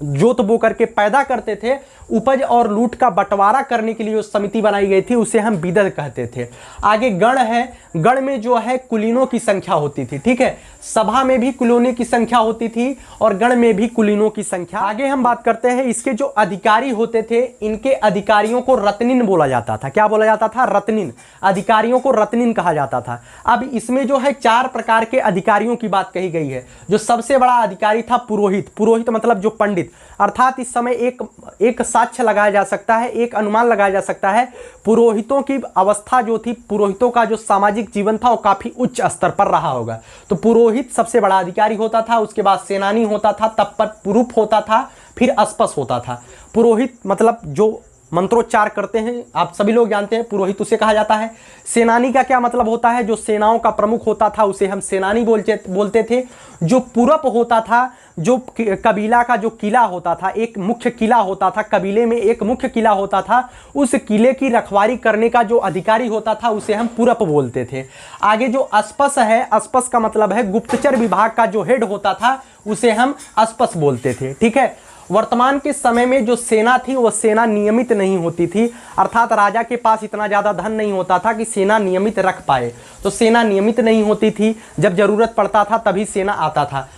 जोत बो करके पैदा करते थे, उपज और लूट का बंटवारा करने के लिए जो समिति बनाई गई थी उसे हम विदध कहते थे। आगे गण है, गण में जो है कुलीनों की संख्या होती थी, ठीक है। सभा में भी कुलीनों की संख्या होती थी और गण में भी कुलीनों की संख्या। आगे हम बात करते हैं, इसके जो अधिकारी होते थे, इनके अधिकारियों को रत्निन बोला जाता था। क्या बोला जाता था? रत्निन। अधिकारियों को रत्निन कहा जाता था। अब इसमें जो है 4 प्रकार के अधिकारियों की बात कही गई है। जो सबसे बड़ा अधिकारी था पुरोहित। पुरोहित मतलब जो पंडित, अर्थात इस समय एक साक्ष्य लगाया जा सकता है, एक अनुमान लगाया जा सकता है। पुरोहितों की अवस्था जो थी, पुरोहितों का जो सामाजिक जीवन था वो काफी उच्च स्तर पर रहा होगा। तो पुरोहित सबसे बड़ा अधिकारी होता था। उसके बाद सेनानी होता था, तब पर पुरुष होता था, फिर अस्पस होता था। पुरोहित मतलब जो मंत्रोच्चार करते हैं, आप सभी लोग जानते हैं, पुरोहित उसे कहा जाता है। सेनानी का क्या मतलब होता है? जो सेनाओं का प्रमुख होता था उसे हम सेनानी बोलते थे। जो पुरप होता था, जो कबीला का जो किला होता था, एक मुख्य किला होता था, कबीले में एक मुख्य किला होता था, उस किले की रखवाली करने का जो अधिकारी होता था उसे हम पुरप बोलते थे। आगे जो अस्पस है, अस्पस का मतलब है गुप्तचर विभाग का जो हेड होता था उसे हम अस्पस बोलते थे। ठीक है। वर्तमान के समय में जो सेना थी वो सेना नियमित नहीं होती थी, अर्थात राजा के पास इतना ज़्यादा धन नहीं होता था कि सेना नियमित रख पाए, तो सेना नियमित नहीं होती थी। जब जरूरत पड़ता था तभी सेना आता था।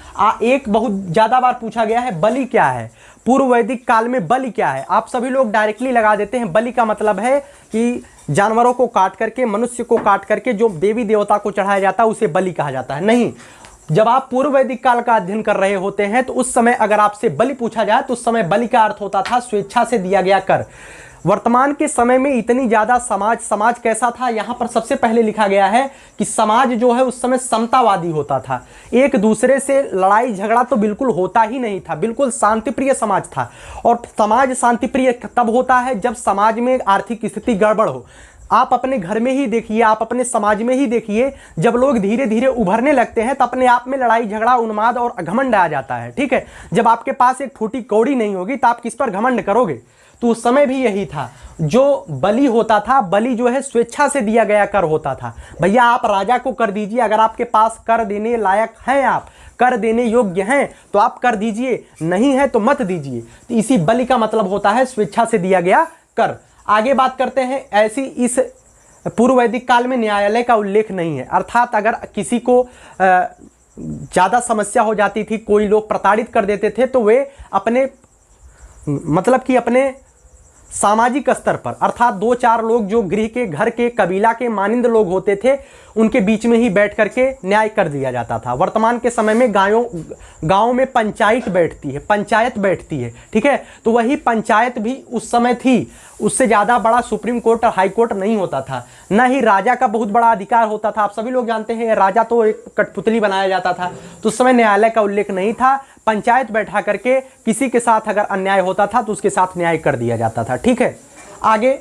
एक बहुत ज़्यादा बार पूछा गया है, बलि क्या है? पूर्व वैदिक काल में बलि क्या है? आप सभी लोग डायरेक्टली लगा देते हैं। बलि का मतलब है कि जानवरों को काट करके, मनुष्य को काट करके जो देवी देवता को चढ़ाया जाता है उसे बलि कहा जाता है। नहीं, जब आप पूर्व वैदिक काल का अध्ययन कर रहे होते हैं तो उस समय अगर आपसे बलि पूछा जाए तो उस समय बलि का अर्थ होता था स्वेच्छा से दिया गया कर। वर्तमान के समय में इतनी ज़्यादा समाज कैसा था, यहाँ पर सबसे पहले लिखा गया है कि समाज जो है उस समय समतावादी होता था। एक दूसरे से लड़ाई झगड़ा तो बिल्कुल होता ही नहीं था, बिल्कुल शांतिप्रिय समाज था। और समाज शांतिप्रिय तब होता है जब समाज में आर्थिक स्थिति गड़बड़ हो। आप अपने घर में ही देखिए, आप अपने समाज में ही देखिए, जब लोग धीरे धीरे उभरने लगते हैं तो अपने आप में लड़ाई झगड़ा, उन्माद और घमंड आ जाता है। ठीक है। जब आपके पास एक फूटी कौड़ी नहीं होगी तो आप किस पर घमंड करोगे? तो उस समय भी यही था। जो बलि होता था, बलि जो है स्वेच्छा से दिया गया कर होता था। भैया आप राजा को कर दीजिए, अगर आपके पास कर देने लायक हैं, आप कर देने योग्य हैं तो आप कर दीजिए, नहीं है तो मत दीजिए। तो इसी बलि का मतलब होता है स्वेच्छा से दिया गया कर। आगे बात करते हैं। ऐसी इस पूर्व वैदिक काल में न्यायालय का उल्लेख नहीं है, अर्थात अगर किसी को ज़्यादा समस्या हो जाती थी, कोई लोग प्रताड़ित कर देते थे तो वे अपने मतलब कि अपने सामाजिक स्तर पर, अर्थात 2-4 लोग जो गृह के, घर के, कबीला के मानिंद लोग होते थे उनके बीच में ही बैठ करके न्याय कर दिया जाता था। वर्तमान के समय में गाँव में पंचायत बैठती है। ठीक है। तो वही पंचायत भी उस समय थी, उससे ज़्यादा बड़ा सुप्रीम कोर्ट और हाई कोर्ट नहीं होता था। न ही राजा का बहुत बड़ा अधिकार होता था। आप सभी लोग जानते हैं राजा तो एक कठपुतली बनाया जाता था, तो उस समय न्यायालय का उल्लेख नहीं था। पंचायत बैठा करके किसी के साथ अगर अन्याय होता था तो उसके साथ न्याय कर दिया जाता था। ठीक है। आगे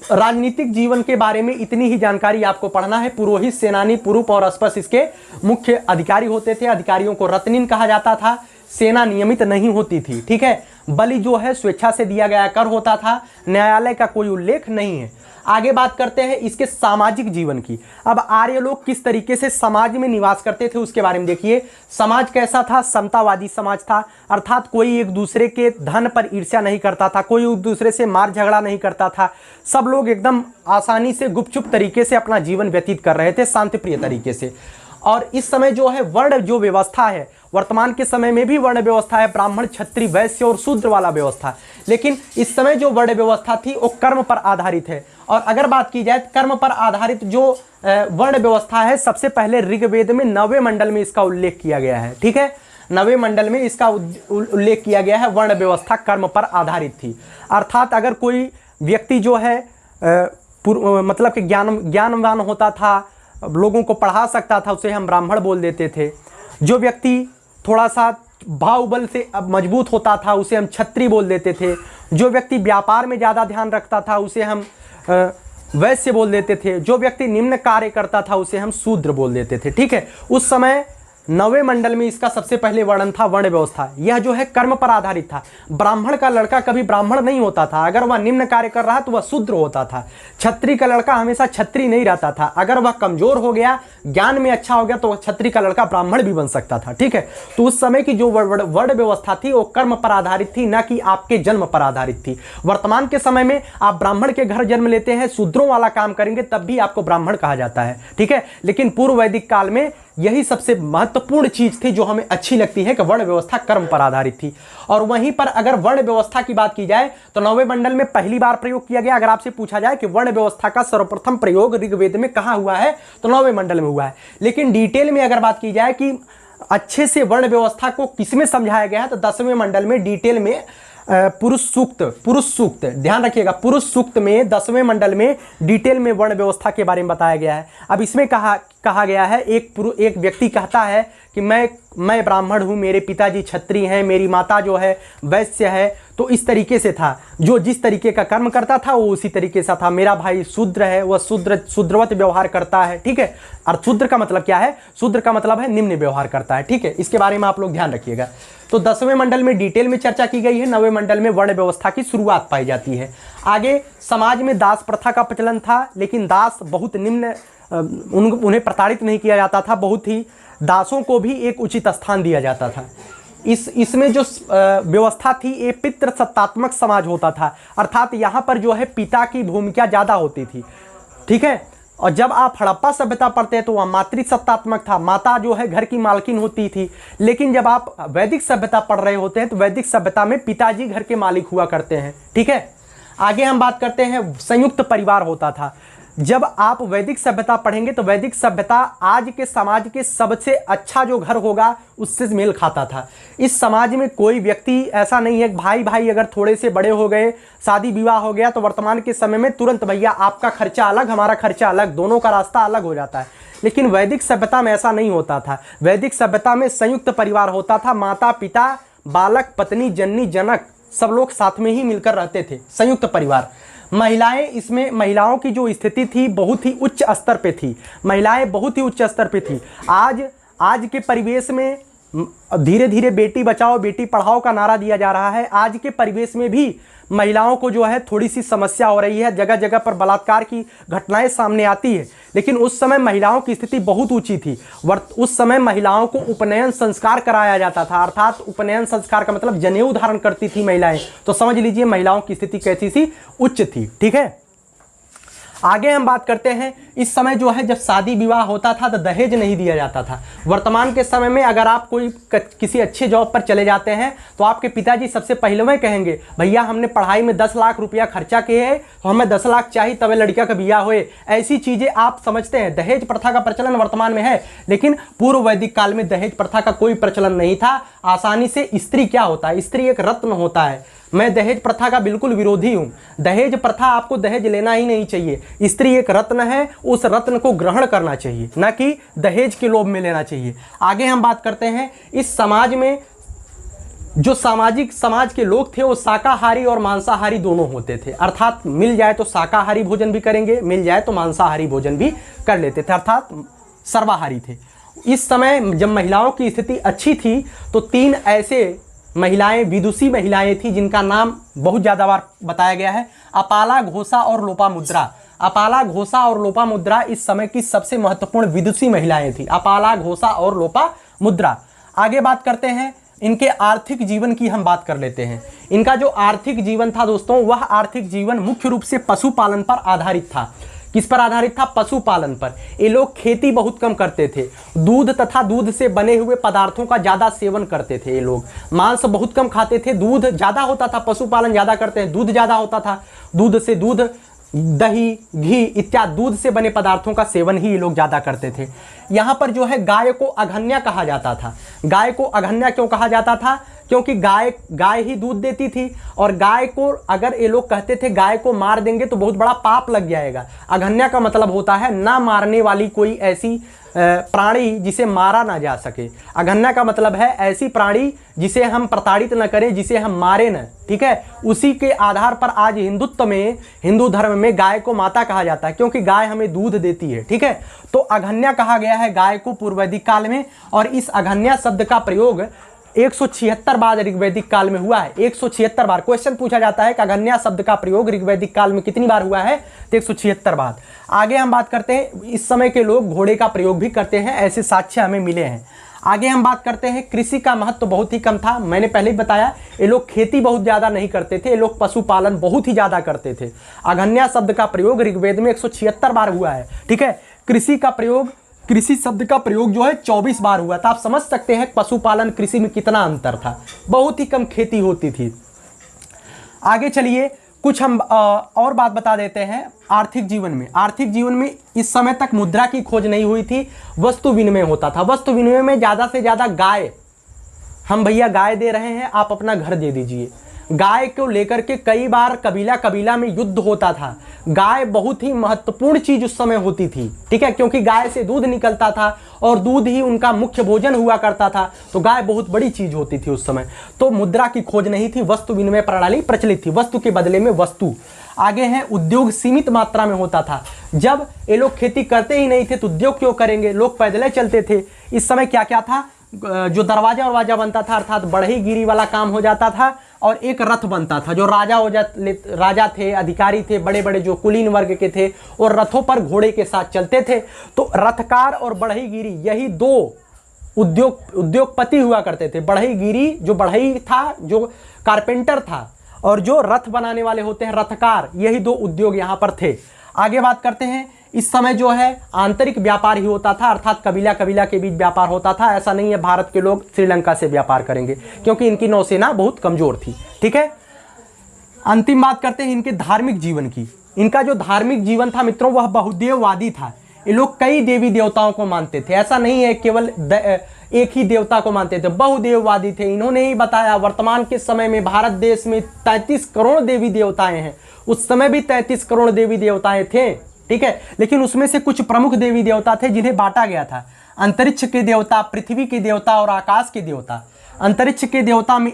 राजनीतिक जीवन के बारे में इतनी ही जानकारी आपको पढ़ना है। पुरोहित, सेनानी, पुरुप और अस्पस इसके मुख्य अधिकारी होते थे। अधिकारियों को रत्निन कहा जाता था। सेना नियमित नहीं होती थी। ठीक है। बलि जो है स्वेच्छा से दिया गया कर होता था। न्यायालय का कोई उल्लेख नहीं है। आगे बात करते हैं इसके सामाजिक जीवन की। अब आर्य लोग किस तरीके से समाज में निवास करते थे उसके बारे में देखिए। समाज कैसा था? समतावादी समाज था, अर्थात कोई एक दूसरे के धन पर ईर्ष्या नहीं करता था, कोई एक दूसरे से मार झगड़ा नहीं करता था। सब लोग एकदम आसानी से गुपचुप तरीके से अपना जीवन व्यतीत कर रहे थे, शांतिप्रिय तरीके से। और इस समय जो है वर्ण जो व्यवस्था है, वर्तमान के समय में भी वर्ण व्यवस्था है, ब्राह्मण, क्षत्रिय, वैश्य और शूद्र वाला व्यवस्था। लेकिन इस समय जो वर्ण व्यवस्था थी वो कर्म पर आधारित है। और अगर बात की जाए कर्म पर आधारित जो वर्ण व्यवस्था है, सबसे पहले ऋग्वेद में 9वें मंडल में इसका उल्लेख किया गया है। ठीक है। 9वें मंडल में इसका उल्लेख किया गया है। वर्ण व्यवस्था कर्म पर आधारित थी, अर्थात अगर कोई व्यक्ति जो है मतलब कि ज्ञानवान होता था, लोगों को पढ़ा सकता था, उसे हम ब्राह्मण बोल देते थे। जो व्यक्ति थोड़ा सा बाहुबल से अब मजबूत होता था उसे हम क्षत्रिय बोल देते थे। जो व्यक्ति व्यापार में ज़्यादा ध्यान रखता था उसे हम वैश्य बोल देते थे। जो व्यक्ति निम्न कार्य करता था उसे हम शूद्र बोल देते थे। ठीक है। उस समय 9वें मंडल में इसका सबसे पहले वर्णन था वर्ण व्यवस्था। यह जो है कर्म पर आधारित था। ब्राह्मण का लड़का कभी ब्राह्मण नहीं होता था, अगर वह निम्न कार्य कर रहा तो वह शूद्र होता था। क्षत्रिय का लड़का हमेशा क्षत्रिय नहीं रहता था, अगर वह कमजोर हो गया, ज्ञान में अच्छा हो गया तो वह क्षत्रिय का लड़का ब्राह्मण भी बन सकता था। ठीक है। तो उस समय की जो वर्ण व्यवस्था थी वो कर्म पर आधारित थी, न कि आपके जन्म पर आधारित थी। वर्तमान के समय में आप ब्राह्मण के घर जन्म लेते हैं, शूद्रों वाला काम करेंगे तब भी आपको ब्राह्मण कहा जाता है। ठीक है। लेकिन पूर्व वैदिक काल में यही सबसे महत्वपूर्ण चीज थी जो हमें अच्छी लगती है कि वर्ण व्यवस्था कर्म पर आधारित थी। और वहीं पर अगर वर्ण व्यवस्था की बात की जाए तो 9वें मंडल में पहली बार प्रयोग किया गया। अगर आपसे पूछा जाए कि वर्ण व्यवस्था का सर्वप्रथम प्रयोग ऋग्वेद में कहाँ हुआ है तो 9वें मंडल में हुआ है। लेकिन डिटेल में अगर बात की जाए कि अच्छे से वर्ण व्यवस्था को किसमें समझाया गया है तो 10वें मंडल में डिटेल में पुरुष सूक्त ध्यान रखिएगा, पुरुष सूक्त में 10वें मंडल में डिटेल में वर्ण व्यवस्था के बारे में बताया गया है। अब इसमें कहा गया है एक व्यक्ति कहता है कि मैं ब्राह्मण हूँ, मेरे पिताजी क्षत्रिय हैं, मेरी माता जो है वैश्य है, तो इस तरीके से था, जो जिस तरीके का कर्म करता था वो उसी तरीके से था। मेरा भाई शूद्र है, वह शूद्रवत व्यवहार करता है, ठीक है। और शूद्र का मतलब क्या है? शूद्र का मतलब है निम्न व्यवहार करता है, ठीक है। इसके बारे में आप लोग ध्यान रखिएगा। तो 10वें मंडल में डिटेल में चर्चा की गई है। 9वें मंडल में वर्ण व्यवस्था की शुरुआत पाई जाती है। आगे समाज में दास प्रथा का प्रचलन था, लेकिन दास बहुत निम्न, उन्हें प्रताड़ित नहीं किया जाता था, बहुत ही दासों को भी एक उचित स्थान दिया जाता था। इसमें जो व्यवस्था थी ये पितृसत्तात्मक समाज होता था, अर्थात यहाँ पर जो है पिता की भूमिका ज़्यादा होती थी, ठीक है। और जब आप हड़प्पा सभ्यता पढ़ते हैं तो वह मातृसत्तात्मक था, माता जो है घर की मालकिन होती थी। लेकिन जब आप वैदिक सभ्यता पढ़ रहे होते हैं तो वैदिक सभ्यता में पिताजी घर के मालिक हुआ करते हैं, ठीक है। आगे हम बात करते हैं संयुक्त परिवार होता था। जब आप वैदिक सभ्यता पढ़ेंगे तो वैदिक सभ्यता आज के समाज के सबसे अच्छा जो घर होगा उससे मेल खाता था। इस समाज में कोई व्यक्ति ऐसा नहीं है, भाई भाई अगर थोड़े से बड़े हो गए, शादी विवाह हो गया तो वर्तमान के समय में तुरंत भैया आपका खर्चा अलग, हमारा खर्चा अलग, दोनों का रास्ता अलग हो जाता है। लेकिन वैदिक सभ्यता में ऐसा नहीं होता था। वैदिक सभ्यता में संयुक्त परिवार होता था, माता पिता बालक पत्नी जननी जनक सब लोग साथ में ही मिलकर रहते थे, संयुक्त परिवार। महिलाएं, इसमें महिलाओं की जो स्थिति थी बहुत ही उच्च स्तर पे थी, महिलाएं बहुत ही उच्च स्तर पे थी। आज के परिवेश में धीरे धीरे बेटी बचाओ बेटी पढ़ाओ का नारा दिया जा रहा है। आज के परिवेश में भी महिलाओं को जो है थोड़ी सी समस्या हो रही है, जगह जगह पर बलात्कार की घटनाएं सामने आती है। लेकिन उस समय महिलाओं की स्थिति बहुत ऊंची थी। उस समय महिलाओं को उपनयन संस्कार कराया जाता था, अर्थात उपनयन संस्कार का मतलब जनेऊ धारण करती थी महिलाएं। तो समझ लीजिए महिलाओं की स्थिति कैसी सी, उच्च थी, ठीक है। आगे हम बात करते हैं, इस समय जो है जब शादी विवाह होता था तो दहेज नहीं दिया जाता था। वर्तमान के समय में अगर आप किसी अच्छे जॉब पर चले जाते हैं तो आपके पिताजी सबसे पहले में कहेंगे भैया हमने पढ़ाई में 10 लाख रुपया खर्चा किए हैं तो हमें 10 लाख चाहिए तब लड़किया का बियाह होए। ऐसी चीज़ें आप समझते हैं। दहेज प्रथा का प्रचलन वर्तमान में है, लेकिन पूर्व वैदिक काल में दहेज प्रथा का कोई प्रचलन नहीं था। आसानी से स्त्री क्या होता है, स्त्री एक रत्न होता है। मैं दहेज प्रथा का बिल्कुल विरोधी हूँ। दहेज प्रथा, आपको दहेज लेना ही नहीं चाहिए। स्त्री एक रत्न है, उस रत्न को ग्रहण करना चाहिए, ना कि दहेज के लोभ में लेना चाहिए। आगे हम बात करते हैं, इस समाज में जो समाज के लोग थे वो शाकाहारी और मांसाहारी दोनों होते थे, अर्थात मिल जाए तो शाकाहारी भोजन भी करेंगे, मिल जाए तो मांसाहारी भोजन भी कर लेते थे, अर्थात सर्वाहारी थे। इस समय जब महिलाओं की स्थिति अच्छी थी तो 3 ऐसे महिलाएं, विदुषी महिलाएं थी जिनका नाम बहुत ज़्यादा बार बताया गया है, अपाला, घोषा और लोपामुद्रा। अपाला, घोषा और लोपामुद्रा इस समय की सबसे महत्वपूर्ण विदुषी महिलाएं थी, अपाला, घोषा और लोपामुद्रा। आगे बात करते हैं, इनके आर्थिक जीवन की हम बात कर लेते हैं। इनका जो आर्थिक जीवन था दोस्तों, वह आर्थिक जीवन मुख्य रूप से पशुपालन पर आधारित था। किस पर आधारित था? पशुपालन पर। ये लोग खेती बहुत कम करते थे, दूध तथा दूध से बने हुए पदार्थों का ज़्यादा सेवन करते थे। ये लोग मांस बहुत कम खाते थे, दूध ज़्यादा होता था, पशुपालन ज़्यादा करते हैं, दूध ज़्यादा होता था, दूध से दूध, दही, घी इत्यादि दूध से बने पदार्थों का सेवन ही ये लोग ज़्यादा करते थे। यहाँ पर जो है गाय को अघन्या कहा जाता था। गाय को अघन्या क्यों कहा जाता था? क्योंकि गाय ही दूध देती थी, और गाय को अगर ये लोग कहते थे गाय को मार देंगे तो बहुत बड़ा पाप लग जाएगा। अघन्या का मतलब होता है ना मारने वाली कोई ऐसी प्राणी जिसे मारा ना जा सके। अघन्या का मतलब है ऐसी प्राणी जिसे हम प्रताड़ित न करें, जिसे हम मारे न, ठीक है। उसी के आधार पर आज हिंदुत्व में, हिंदू धर्म में गाय को माता कहा जाता है, क्योंकि गाय हमें दूध देती है, ठीक है। तो अघन्या कहा गया है गाय को पूर्व वैदिक काल में, और इस अघन्या शब्द का प्रयोग 176 बार ऋग्वैदिक काल में हुआ है। 176 बार क्वेश्चन पूछा जाता है कि अघन्या शब्द का प्रयोग ऋग्वैदिक काल में कितनी बार हुआ है, तो 176 बार। आगे हम बात करते हैं, इस समय के लोग घोड़े का प्रयोग भी करते हैं, ऐसे साक्ष्य हमें मिले हैं। आगे हम बात करते हैं, कृषि का महत्व बहुत ही कम था। मैंने पहले ही बताया ये लोग खेती बहुत ज़्यादा नहीं करते थे, ये लोग पशुपालन बहुत ही ज़्यादा करते थे। अघन्या शब्द का प्रयोग ऋग्वेद में 176 बार हुआ है, ठीक है। कृषि शब्द का प्रयोग जो है 24 बार हुआ था। आप समझ सकते हैं पशुपालन कृषि में कितना अंतर था, बहुत ही कम खेती होती थी। आगे चलिए कुछ हम और बात बता देते हैं। आर्थिक जीवन में इस समय तक मुद्रा की खोज नहीं हुई थी, वस्तु विनिमय होता था। वस्तु विनिमय में ज़्यादा से ज़्यादा गाय, हम भैया गाय दे रहे हैं, आप अपना घर दे दीजिए। गाय को लेकर के कई बार कबीला कबीला में युद्ध होता था। गाय बहुत ही महत्वपूर्ण चीज उस समय होती थी, ठीक है, क्योंकि गाय से दूध निकलता था और दूध ही उनका मुख्य भोजन हुआ करता था। तो गाय बहुत बड़ी चीज होती थी उस समय। तो मुद्रा की खोज नहीं थी, वस्तु विनिमय प्रणाली प्रचलित थी, वस्तु के बदले में वस्तु। आगे है उद्योग सीमित मात्रा में होता था। जब ये लोग खेती करते ही नहीं थे तो उद्योग क्यों करेंगे, लोग पैदल चलते थे। इस समय क्या क्या था, जो दरवाजा वरवाजा बनता था अर्थात बढ़ई गिरी वाला काम हो जाता था, और एक रथ बनता था। जो राजा थे, अधिकारी थे, बड़े बड़े जो कुलीन वर्ग के थे, और रथों पर घोड़े के साथ चलते थे। तो रथकार और बढ़ई गिरी यही दो उद्योगपति हुआ करते थे। बढ़ई गिरी जो बढ़ई था, जो कारपेंटर था, और जो रथ बनाने वाले होते हैं रथकार, यही दो उद्योग यहाँ पर थे। आगे बात करते हैं, इस समय जो है आंतरिक व्यापार ही होता था, अर्थात कबीला कबीला के बीच व्यापार होता था। ऐसा नहीं है भारत के लोग श्रीलंका से व्यापार करेंगे, क्योंकि इनकी नौसेना बहुत कमजोर थी, ठीक है। अंतिम बात करते हैं इनके धार्मिक जीवन की। इनका जो धार्मिक जीवन था मित्रों, वह बहुदेववादी था। ये लोग कई देवी देवताओं को मानते थे, ऐसा नहीं है केवल एक ही देवता को मानते थे, बहुदेववादी थे। इन्होंने ही बताया वर्तमान के समय में भारत देश में 33 करोड़ देवी देवताएं हैं। उस समय भी 33 करोड़ देवी देवताएं थे, ठीक है, लेकिन उसमें से कुछ प्रमुख देवी देवता थे जिन्हें बांटा गया था। अंतरिक्ष के देवता, पृथ्वी के देवता और आकाश के देवता। अंतरिक्ष के देवता में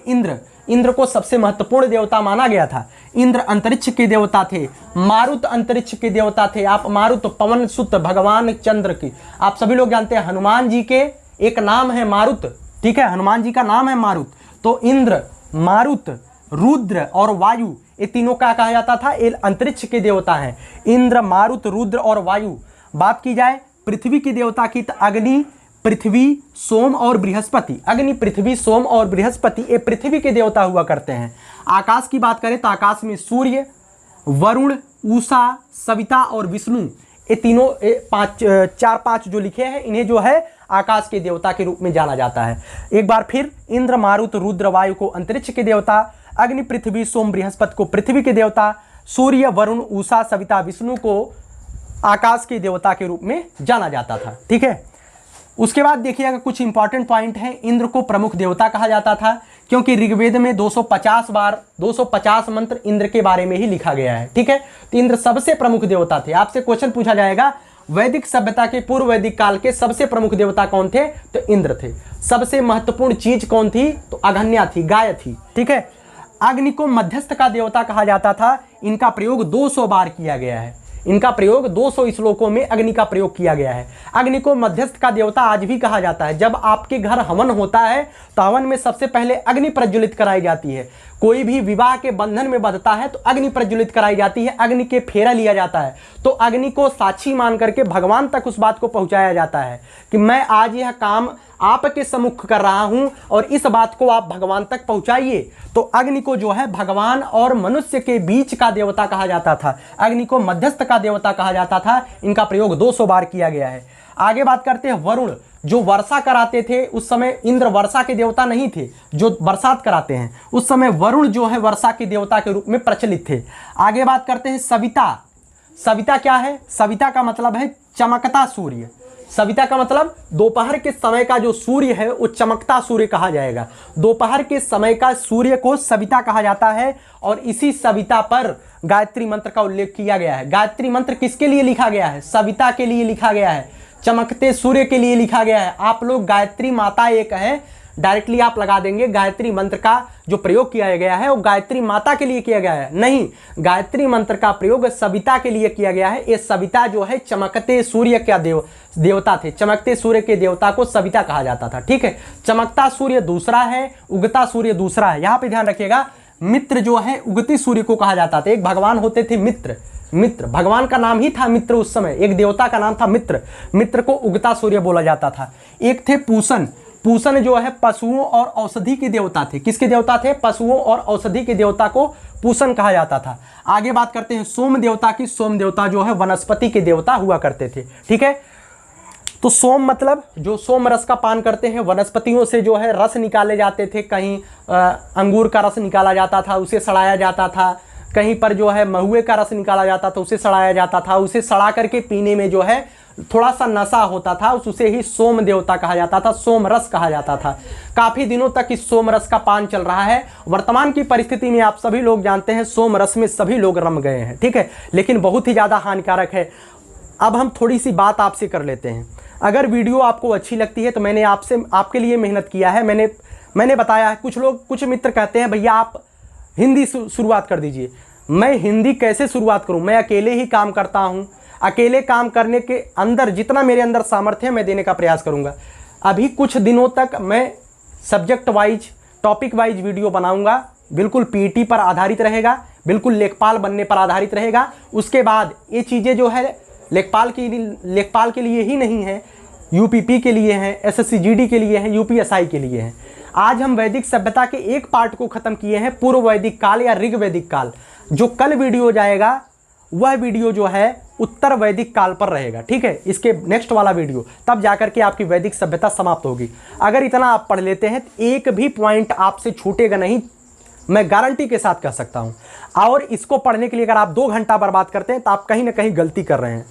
इंद्र को सबसे महत्वपूर्ण देवता माना गया था। इंद्र अंतरिक्ष के देवता थे। मारुत अंतरिक्ष के देवता थे। आप मारुत पवन सुत भगवान चंद्र की, आप सभी लोग जानते हैं हनुमान जी के एक नाम है मारुत, ठीक है, हनुमान जी का नाम है मारुत। तो इंद्र, मारुत, रुद्र और वायु, ये तीनों का कहा जाता था, ये अंतरिक्ष के देवता हैं। इंद्र, मारुत, रुद्र और वायु। बात की जाए पृथ्वी के देवता की तो अग्नि, पृथ्वी, सोम और बृहस्पति। अग्नि, पृथ्वी, सोम और बृहस्पति ये पृथ्वी के देवता हुआ करते हैं। आकाश की बात करें तो आकाश में सूर्य, वरुण, उषा, सविता और विष्णु, ये तीनों चार पांच जो लिखे हैं, इन्हें जो है आकाश के देवता के रूप में जाना जाता है। एक बार फिर, इंद्र, मारुत, रुद्र, वायु को अंतरिक्ष के देवता, अग्नि, पृथ्वी, सोम, बृहस्पति को पृथ्वी के देवता, सूर्य, वरुण, उषा, सविता, विष्णु को आकाश के देवता के रूप में जाना जाता था, ठीक है। उसके बाद देखिएगा कुछ इंपॉर्टेंट पॉइंट है। इंद्र को प्रमुख देवता कहा जाता था, क्योंकि ऋग्वेद में 250 मंत्र इंद्र के बारे में ही लिखा गया है, ठीक है। तो इंद्र सबसे प्रमुख देवता थे। आपसे क्वेश्चन पूछा जाएगा वैदिक सभ्यता के पूर्व वैदिक काल के सबसे प्रमुख देवता कौन थे, तो इंद्र थे। सबसे महत्वपूर्ण चीज कौन थी, तो अगन्या थी, गाय थी, ठीक है। अग्नि को मध्यस्थ का देवता कहा जाता था। इनका प्रयोग 200 बार किया गया है। इनका प्रयोग 200 श्लोकों में अग्नि का प्रयोग किया गया है। अग्नि को मध्यस्थ का देवता आज भी कहा जाता है। जब आपके घर हवन होता है तो हवन में सबसे पहले अग्नि प्रज्वलित कराई जाती है। कोई भी विवाह के बंधन में बंधता है तो अग्नि प्रज्वलित कराई जाती है, अग्नि के फेरा लिया जाता है। तो अग्नि को साक्षी मान करके भगवान तक उस बात को पहुंचाया जाता है कि मैं आज यह काम आपके सम्मुख कर रहा हूं और इस बात को आप भगवान तक पहुंचाइए। तो अग्नि को जो है भगवान और मनुष्य के बीच का देवता कहा जाता था। अग्नि को मध्यस्थ का देवता कहा जाता था। इनका प्रयोग 200 बार किया गया है। आगे बात करते हैं वरुण, जो वर्षा कराते थे। उस समय इंद्र वर्षा के देवता नहीं थे जो बरसात कराते हैं। उस समय वरुण जो है वर्षा के देवता के रूप में प्रचलित थे। आगे बात करते हैं सविता। सविता क्या है, सविता का मतलब है चमकता सूर्य। सविता का मतलब दोपहर के समय का जो सूर्य है वो चमकता सूर्य कहा जाएगा। दोपहर के समय का सूर्य को सविता कहा जाता है और इसी सविता पर गायत्री मंत्र का उल्लेख किया गया है। गायत्री मंत्र किसके लिए लिखा गया है, सविता के लिए लिखा गया है, चमकते सूर्य के लिए लिखा गया है। आप लोग गायत्री माता एक है, डायरेक्टली आप लगा देंगे गायत्री मंत्र का जो प्रयोग किया गया है वो गायत्री माता के लिए किया गया है। नहीं, गायत्री मंत्र का प्रयोग सविता के लिए किया गया है। ये सविता जो है चमकते सूर्य का देवता थे। चमकते सूर्य के देवता को सविता कहा जाता था, ठीक है। चमकता सूर्य दूसरा है, उगता सूर्य दूसरा है। यहाँ पे ध्यान रखिएगा, मित्र जो है उगते सूर्य को कहा जाता था। एक भगवान होते थे मित्र, मित्र भगवान का नाम ही था मित्र। उस समय एक देवता का नाम था मित्र, मित्र को उगता सूर्य बोला जाता था। एक थे पूषण। पूषण जो है पशुओं और औषधि के देवता थे। किसके देवता थे, पशुओं और औषधि के देवता को पूषण कहा जाता था। आगे बात करते हैं सोम देवता की। सोम देवता जो है वनस्पति के देवता हुआ करते थे, ठीक है। तो सोम मतलब जो सोम रस का पान करते हैं, वनस्पतियों से जो है रस निकाले जाते थे। कहीं अंगूर का रस निकाला जाता था, उसे सड़ाया जाता था, कहीं पर जो है महुए का रस निकाला जाता था, उसे सड़ाया जाता था, उसे सड़ा करके पीने में जो है थोड़ा सा नशा होता था, उसे ही सोम देवता कहा जाता था, सोम रस कहा जाता था। काफ़ी दिनों तक इस सोम रस का पान चल रहा है। वर्तमान की परिस्थिति में आप सभी लोग जानते हैं सोम रस में सभी लोग रम गए हैं, ठीक है, लेकिन बहुत ही ज़्यादा हानिकारक है। अब हम थोड़ी सी बात आपसे कर लेते हैं। अगर वीडियो आपको अच्छी लगती है तो मैंने आपके लिए मेहनत किया है, मैंने बताया है। कुछ मित्र कहते हैं भैया आप हिंदी शुरुआत कर दीजिए। मैं हिंदी कैसे शुरुआत करूं? मैं अकेले ही काम करता हूं। अकेले काम करने के अंदर जितना मेरे अंदर सामर्थ्य है मैं देने का प्रयास करूंगा। अभी कुछ दिनों तक मैं subject wise, topic wise video बनाऊंगा, बिल्कुल पीटी पर आधारित रहेगा, बिल्कुल लेखपाल बनने पर आधारित रहेगा। उसके बाद ये चीज़ें जो है लेखपाल के लिए ही नहीं है, यूपीपी के लिए हैं, एसएससी जीडी के लिए हैं, यूपीएसआई के लिए हैं। आज हम वैदिक सभ्यता के एक पार्ट को ख़त्म किए हैं, पूर्व वैदिक काल या ऋग वैदिक काल। जो कल वीडियो जाएगा वह वीडियो जो है उत्तर वैदिक काल पर रहेगा, ठीक है। इसके नेक्स्ट वाला वीडियो तब जाकर के आपकी वैदिक सभ्यता समाप्त होगी। अगर इतना आप पढ़ लेते हैं तो एक भी पॉइंट आपसे छूटेगा नहीं, मैं गारंटी के साथ कह सकता हूं। और इसको पढ़ने के लिए अगर आप 2 घंटा बर्बाद करते हैं तो आप कहीं ना कहीं गलती कर रहे हैं।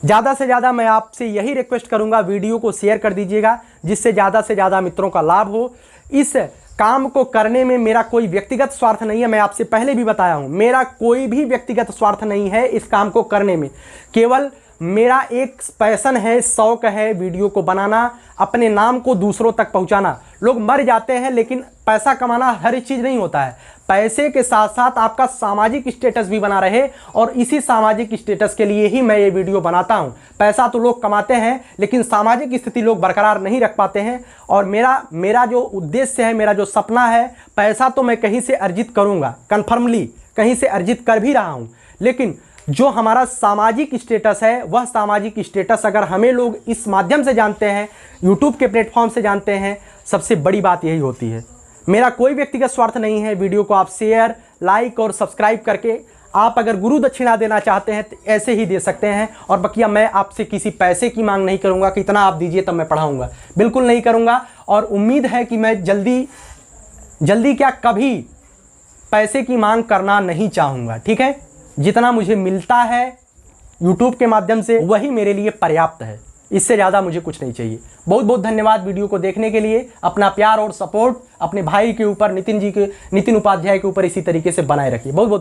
ज़्यादा से ज़्यादा मैं आपसे यही रिक्वेस्ट करूंगा, वीडियो को शेयर कर दीजिएगा, जिससे ज़्यादा से ज़्यादा मित्रों का लाभ हो। इस काम को करने में मेरा कोई व्यक्तिगत स्वार्थ नहीं है, मैं आपसे पहले भी बताया हूं, मेरा कोई भी व्यक्तिगत स्वार्थ नहीं है इस काम को करने में। केवल मेरा एक पैशन है, शौक है वीडियो को बनाना, अपने नाम को दूसरों तक पहुंचाना। लोग मर जाते हैं लेकिन पैसा कमाना हर चीज़ नहीं होता है। पैसे के साथ साथ आपका सामाजिक स्टेटस भी बना रहे, और इसी सामाजिक स्टेटस के लिए ही मैं ये वीडियो बनाता हूँ। पैसा तो लोग कमाते हैं लेकिन सामाजिक स्थिति लोग बरकरार नहीं रख पाते हैं। और मेरा जो उद्देश्य है, मेरा जो सपना है, पैसा तो मैं कहीं से अर्जित करूँगा, कन्फर्मली कहीं से अर्जित कर भी रहा हूँ, लेकिन जो हमारा सामाजिक स्टेटस है वह सामाजिक स्टेटस अगर हमें लोग इस माध्यम से जानते हैं, यूट्यूब के प्लेटफॉर्म से जानते हैं, सबसे बड़ी बात यही होती है। मेरा कोई व्यक्तिगत स्वार्थ नहीं है। वीडियो को आप शेयर, लाइक और सब्सक्राइब करके आप अगर गुरु दक्षिणा देना चाहते हैं तो ऐसे ही दे सकते हैं। और बकिया मैं आपसे किसी पैसे की मांग नहीं करूंगा कि इतना आप दीजिए तब मैं पढ़ाऊंगा, बिल्कुल नहीं करूंगा। और उम्मीद है कि मैं जल्दी क्या कभी पैसे की मांग करना नहीं चाहूँगा, ठीक है। जितना मुझे मिलता है यूट्यूब के माध्यम से वही मेरे लिए पर्याप्त है, इससे ज़्यादा मुझे कुछ नहीं चाहिए। बहुत बहुत धन्यवाद वीडियो को देखने के लिए। अपना प्यार और सपोर्ट अपने भाई के ऊपर, नितिन उपाध्याय के ऊपर इसी तरीके से बनाए रखिए। बहुत बहुत